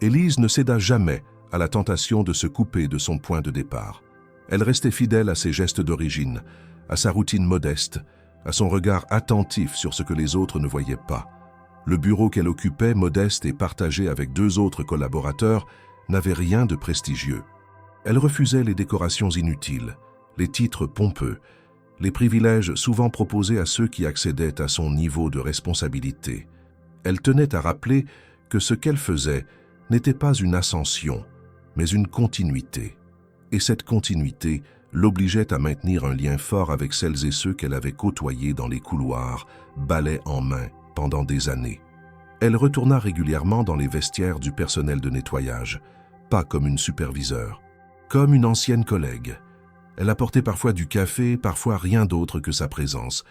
Élise ne céda jamais à la tentation de se couper de son point de départ. Elle restait fidèle à ses gestes d'origine, à sa routine modeste, à son regard attentif sur ce que les autres ne voyaient pas. Le bureau qu'elle occupait, modeste et partagé avec 2 autres collaborateurs, n'avait rien de prestigieux. Elle refusait les décorations inutiles, les titres pompeux, les privilèges souvent proposés à ceux qui accédaient à son niveau de responsabilité. Elle tenait à rappeler que ce qu'elle faisait n'était pas une ascension, mais une continuité. Et cette continuité l'obligeait à maintenir un lien fort avec celles et ceux qu'elle avait côtoyés dans les couloirs, balai en main, pendant des années. Elle retourna régulièrement dans les vestiaires du personnel de nettoyage, pas comme une superviseure, comme une ancienne collègue. Elle apportait parfois du café, parfois rien d'autre que sa présence.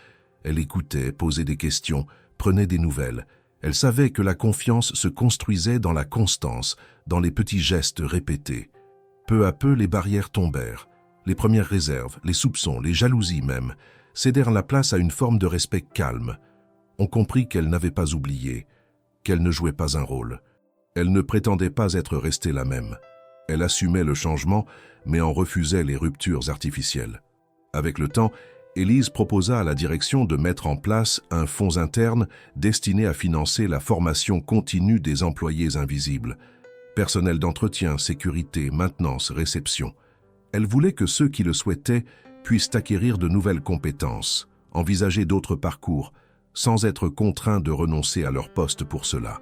Elle écoutait, posait des questions, prenait des nouvelles. Elle savait que la confiance se construisait dans la constance, dans les petits gestes répétés. Peu à peu, les barrières tombèrent. Les premières réserves, les soupçons, les jalousies même, cédèrent la place à une forme de respect calme. On comprit qu'elle n'avait pas oublié, qu'elle ne jouait pas un rôle. Elle ne prétendait pas être restée la même. Elle assumait le changement, mais en refusait les ruptures artificielles. Avec le temps, Élise proposa à la direction de mettre en place un fonds interne destiné à financer la formation continue des employés invisibles. Personnel d'entretien, sécurité, maintenance, réception. Elle voulait que ceux qui le souhaitaient puissent acquérir de nouvelles compétences, envisager d'autres parcours, sans être contraints de renoncer à leur poste pour cela.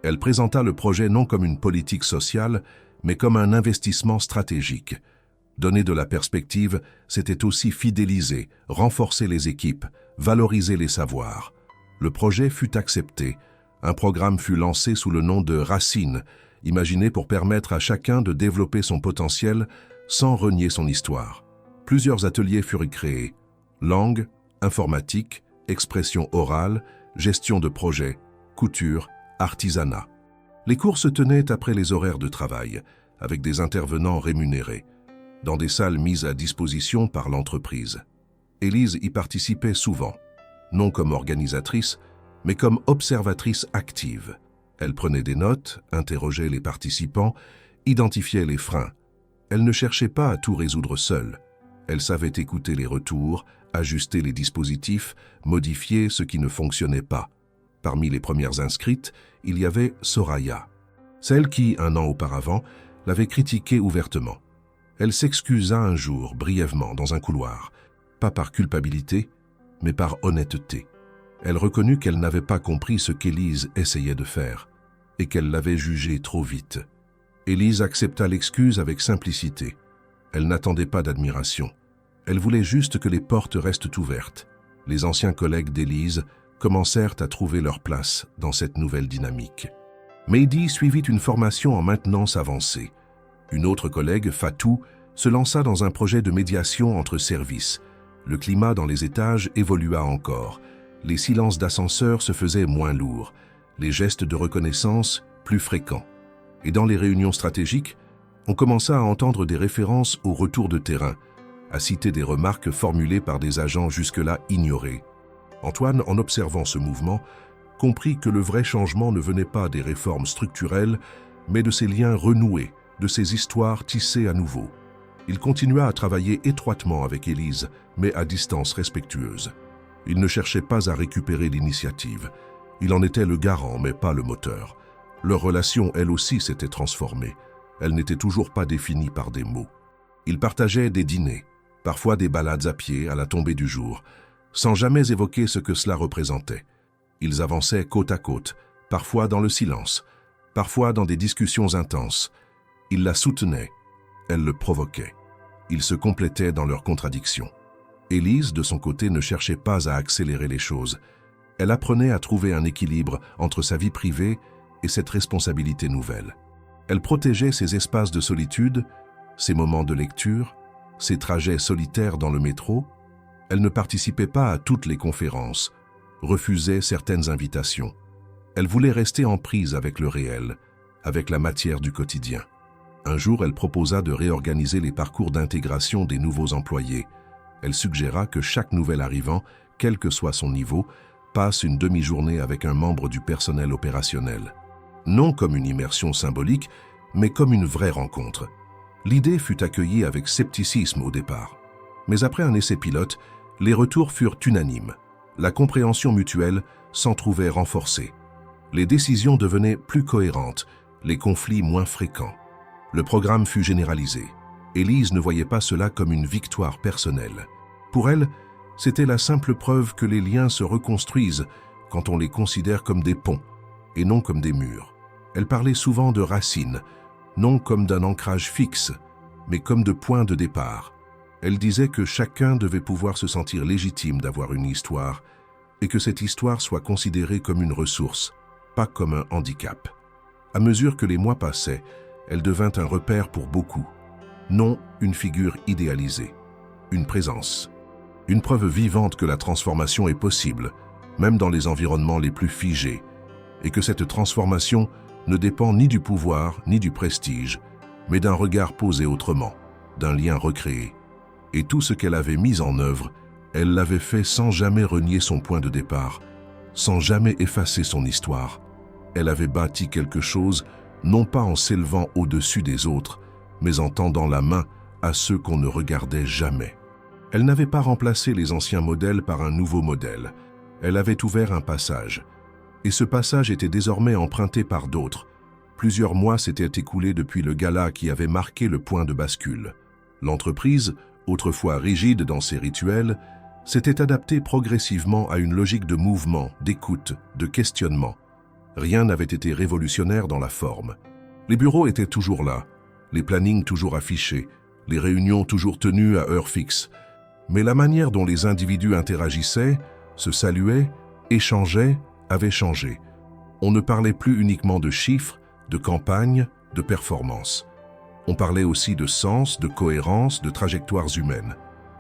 Elle présenta le projet non comme une politique sociale, mais comme un investissement stratégique. Donner de la perspective, c'était aussi fidéliser, renforcer les équipes, valoriser les savoirs. Le projet fut accepté. Un programme fut lancé sous le nom de Racine, imaginé pour permettre à chacun de développer son potentiel sans renier son histoire. Plusieurs ateliers furent créés. Langue, informatique, expression orale, gestion de projet, couture, artisanat. Les cours se tenaient après les horaires de travail, avec des intervenants rémunérés, dans des salles mises à disposition par l'entreprise. Élise y participait souvent, non comme organisatrice, mais comme observatrice active. Elle prenait des notes, interrogeait les participants, identifiait les freins. Elle ne cherchait pas à tout résoudre seule. Elle savait écouter les retours, ajuster les dispositifs, modifier ce qui ne fonctionnait pas. Parmi les premières inscrites, il y avait Soraya, celle qui, 1 an auparavant, l'avait critiquée ouvertement. Elle s'excusa un jour, brièvement, dans un couloir, pas par culpabilité, mais par honnêteté. Elle reconnut qu'elle n'avait pas compris ce qu'Élise essayait de faire, et qu'elle l'avait jugé trop vite. Élise accepta l'excuse avec simplicité. Elle n'attendait pas d'admiration. Elle voulait juste que les portes restent ouvertes. Les anciens collègues d'Élise commencèrent à trouver leur place dans cette nouvelle dynamique. Mehdi suivit une formation en maintenance avancée. Une autre collègue, Fatou, se lança dans un projet de médiation entre services. Le climat dans les étages évolua encore. Les silences d'ascenseur se faisaient moins lourds, les gestes de reconnaissance plus fréquents. Et dans les réunions stratégiques, on commença à entendre des références au retour de terrain, à citer des remarques formulées par des agents jusque-là ignorés. Antoine, en observant ce mouvement, comprit que le vrai changement ne venait pas des réformes structurelles, mais de ces liens renoués, de ces histoires tissées à nouveau. Il continua à travailler étroitement avec Élise, mais à distance respectueuse. Il ne cherchait pas à récupérer l'initiative. Il en était le garant, mais pas le moteur. Leur relation, elle aussi, s'était transformée. Elle n'était toujours pas définie par des mots. Ils partageaient des dîners, parfois des balades à pied à la tombée du jour, sans jamais évoquer ce que cela représentait. Ils avançaient côte à côte, parfois dans le silence, parfois dans des discussions intenses. Il la soutenait, elle le provoquait. Ils se complétaient dans leurs contradictions. Élise, de son côté, ne cherchait pas à accélérer les choses. Elle apprenait à trouver un équilibre entre sa vie privée et cette responsabilité nouvelle. Elle protégeait ses espaces de solitude, ses moments de lecture, ses trajets solitaires dans le métro. Elle ne participait pas à toutes les conférences, refusait certaines invitations. Elle voulait rester en prise avec le réel, avec la matière du quotidien. Un jour, elle proposa de réorganiser les parcours d'intégration des nouveaux employés. Elle suggéra que chaque nouvel arrivant, quel que soit son niveau, passe une demi-journée avec un membre du personnel opérationnel. Non comme une immersion symbolique, mais comme une vraie rencontre. L'idée fut accueillie avec scepticisme au départ. Mais après un essai pilote, les retours furent unanimes. La compréhension mutuelle s'en trouvait renforcée. Les décisions devenaient plus cohérentes, les conflits moins fréquents. Le programme fut généralisé. Élise ne voyait pas cela comme une victoire personnelle. Pour elle, c'était la simple preuve que les liens se reconstruisent quand on les considère comme des ponts et non comme des murs. Elle parlait souvent de racines, non comme d'un ancrage fixe, mais comme de points de départ. Elle disait que chacun devait pouvoir se sentir légitime d'avoir une histoire et que cette histoire soit considérée comme une ressource, pas comme un handicap. À mesure que les mois passaient, elle devint un repère pour beaucoup. Non une figure idéalisée, une présence. Une preuve vivante que la transformation est possible, même dans les environnements les plus figés, et que cette transformation ne dépend ni du pouvoir ni du prestige, mais d'un regard posé autrement, d'un lien recréé. Et tout ce qu'elle avait mis en œuvre, elle l'avait fait sans jamais renier son point de départ, sans jamais effacer son histoire. Elle avait bâti quelque chose, non pas en s'élevant au-dessus des autres, mais en tendant la main à ceux qu'on ne regardait jamais. Elle n'avait pas remplacé les anciens modèles par un nouveau modèle. Elle avait ouvert un passage. Et ce passage était désormais emprunté par d'autres. Plusieurs mois s'étaient écoulés depuis le gala qui avait marqué le point de bascule. L'entreprise, autrefois rigide dans ses rituels, s'était adaptée progressivement à une logique de mouvement, d'écoute, de questionnement. Rien n'avait été révolutionnaire dans la forme. Les bureaux étaient toujours là, les plannings toujours affichés, les réunions toujours tenues à heure fixe. Mais la manière dont les individus interagissaient, se saluaient, échangeaient, avait changé. On ne parlait plus uniquement de chiffres, de campagnes, de performances. On parlait aussi de sens, de cohérence, de trajectoires humaines.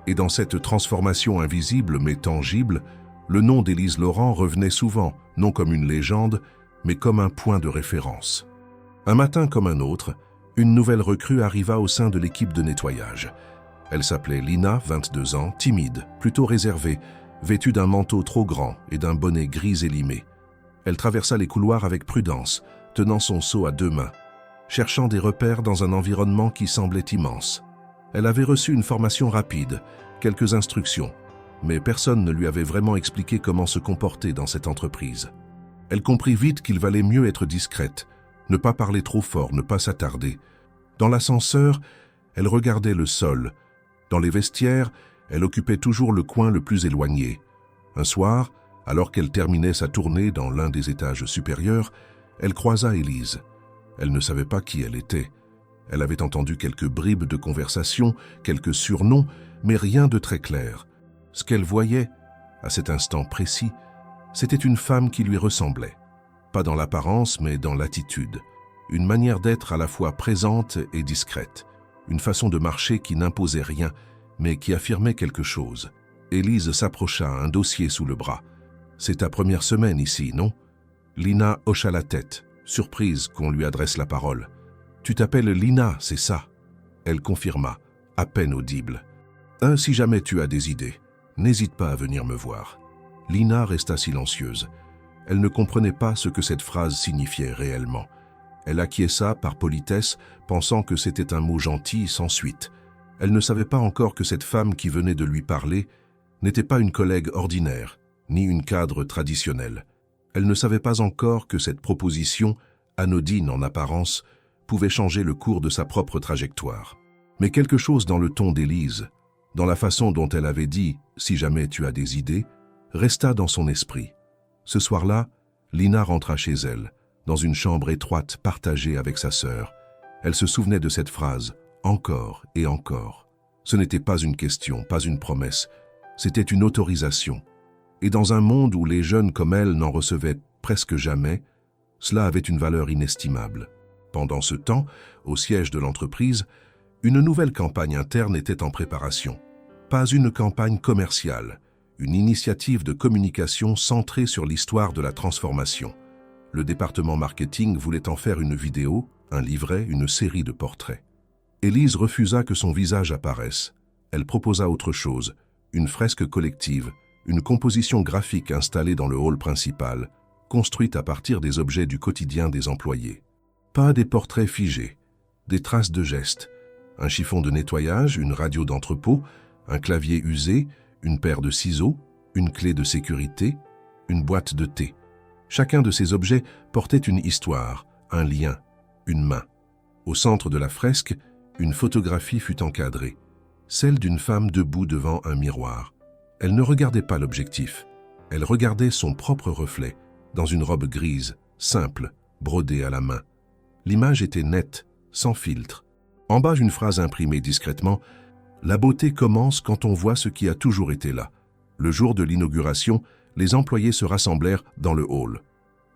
Et dans cette transformation invisible mais tangible, le nom d'Élise Laurent revenait souvent, non comme une légende, mais comme un point de référence. Un matin comme un autre, une nouvelle recrue arriva au sein de l'équipe de nettoyage. Elle s'appelait Lina, 22 ans, timide, plutôt réservée, vêtue d'un manteau trop grand et d'un bonnet gris élimé. Elle traversa les couloirs avec prudence, tenant son seau à 2 mains, cherchant des repères dans un environnement qui semblait immense. Elle avait reçu une formation rapide, quelques instructions, mais personne ne lui avait vraiment expliqué comment se comporter dans cette entreprise. Elle comprit vite qu'il valait mieux être discrète, ne pas parler trop fort, ne pas s'attarder. Dans l'ascenseur, elle regardait le sol. Dans les vestiaires, elle occupait toujours le coin le plus éloigné. Un soir, alors qu'elle terminait sa tournée dans l'un des étages supérieurs, elle croisa Élise. Elle ne savait pas qui elle était. Elle avait entendu quelques bribes de conversation, quelques surnoms, mais rien de très clair. Ce qu'elle voyait, à cet instant précis, c'était une femme qui lui ressemblait. Pas dans l'apparence, mais dans l'attitude. Une manière d'être à la fois présente et discrète. Une façon de marcher qui n'imposait rien, mais qui affirmait quelque chose. Élise s'approcha, un dossier sous le bras. « C'est ta première semaine ici, non ?» Lina hocha la tête, surprise qu'on lui adresse la parole. « Tu t'appelles Lina, c'est ça ?» Elle confirma, à peine audible. « Si jamais tu as des idées, n'hésite pas à venir me voir. » Lina resta silencieuse. Elle ne comprenait pas ce que cette phrase signifiait réellement. Elle acquiesça par politesse, pensant que c'était un mot gentil sans suite. Elle ne savait pas encore que cette femme qui venait de lui parler n'était pas une collègue ordinaire, ni une cadre traditionnelle. Elle ne savait pas encore que cette proposition, anodine en apparence, pouvait changer le cours de sa propre trajectoire. Mais quelque chose dans le ton d'Élise, dans la façon dont elle avait dit « si jamais tu as des idées », resta dans son esprit. Ce soir-là, Lina rentra chez elle, dans une chambre étroite partagée avec sa sœur. Elle se souvenait de cette phrase, encore et encore. Ce n'était pas une question, pas une promesse, c'était une autorisation. Et dans un monde où les jeunes comme elle n'en recevaient presque jamais, cela avait une valeur inestimable. Pendant ce temps, au siège de l'entreprise, une nouvelle campagne interne était en préparation. Pas une campagne commerciale, une initiative de communication centrée sur l'histoire de la transformation. Le département marketing voulait en faire une vidéo, un livret, une série de portraits. Élise refusa que son visage apparaisse. Elle proposa autre chose, une fresque collective, une composition graphique installée dans le hall principal, construite à partir des objets du quotidien des employés. Pas des portraits figés, des traces de gestes, un chiffon de nettoyage, une radio d'entrepôt, un clavier usé, une paire de ciseaux, une clé de sécurité, une boîte de thé. Chacun de ces objets portait une histoire, un lien, une main. Au centre de la fresque, une photographie fut encadrée, celle d'une femme debout devant un miroir. Elle ne regardait pas l'objectif, elle regardait son propre reflet, dans une robe grise, simple, brodée à la main. L'image était nette, sans filtre. En bas, une phrase imprimée discrètement, « La beauté commence quand on voit ce qui a toujours été là ». Le jour de l'inauguration, les employés se rassemblèrent dans le hall.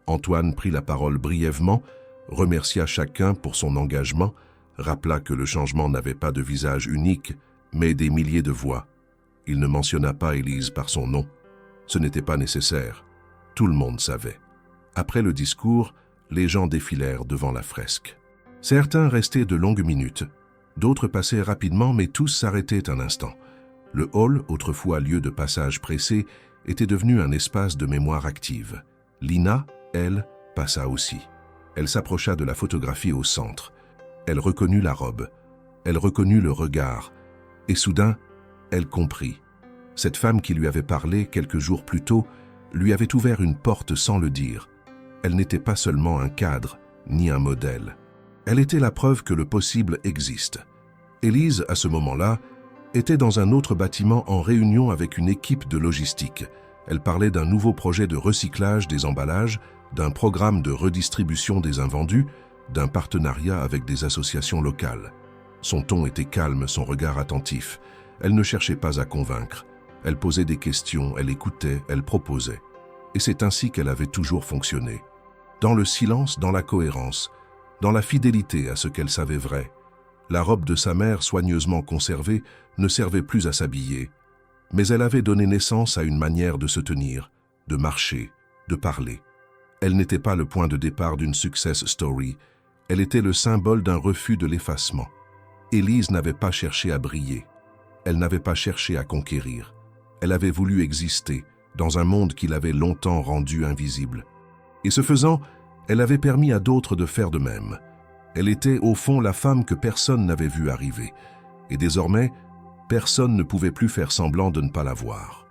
Antoine prit la parole brièvement, remercia chacun pour son engagement, rappela que le changement n'avait pas de visage unique, mais des milliers de voix. Il ne mentionna pas Élise par son nom. Ce n'était pas nécessaire. Tout le monde savait. Après le discours, les gens défilèrent devant la fresque. Certains restaient de longues minutes, d'autres passaient rapidement, mais tous s'arrêtaient un instant. Le hall, autrefois lieu de passage pressé, était devenu un espace de mémoire active. Lina, elle, passa aussi. Elle s'approcha de la photographie au centre. Elle reconnut la robe. Elle reconnut le regard. Et soudain, elle comprit. Cette femme qui lui avait parlé quelques jours plus tôt lui avait ouvert une porte sans le dire. Elle n'était pas seulement un cadre, ni un modèle. Elle était la preuve que le possible existe. Élise, à ce moment-là, était dans un autre bâtiment en réunion avec une équipe de logistique. Elle parlait d'un nouveau projet de recyclage des emballages, d'un programme de redistribution des invendus, d'un partenariat avec des associations locales. Son ton était calme, son regard attentif. Elle ne cherchait pas à convaincre. Elle posait des questions, elle écoutait, elle proposait. Et c'est ainsi qu'elle avait toujours fonctionné. Dans le silence, dans la cohérence, dans la fidélité à ce qu'elle savait vrai. La robe de sa mère, soigneusement conservée, ne servait plus à s'habiller, mais elle avait donné naissance à une manière de se tenir, de marcher, de parler. Elle n'était pas le point de départ d'une success story, elle était le symbole d'un refus de l'effacement. Élise n'avait pas cherché à briller, elle n'avait pas cherché à conquérir. Elle avait voulu exister dans un monde qui l'avait longtemps rendue invisible. Et ce faisant, elle avait permis à d'autres de faire de même. Elle était au fond la femme que personne n'avait vue arriver. Et désormais, personne ne pouvait plus faire semblant de ne pas la voir.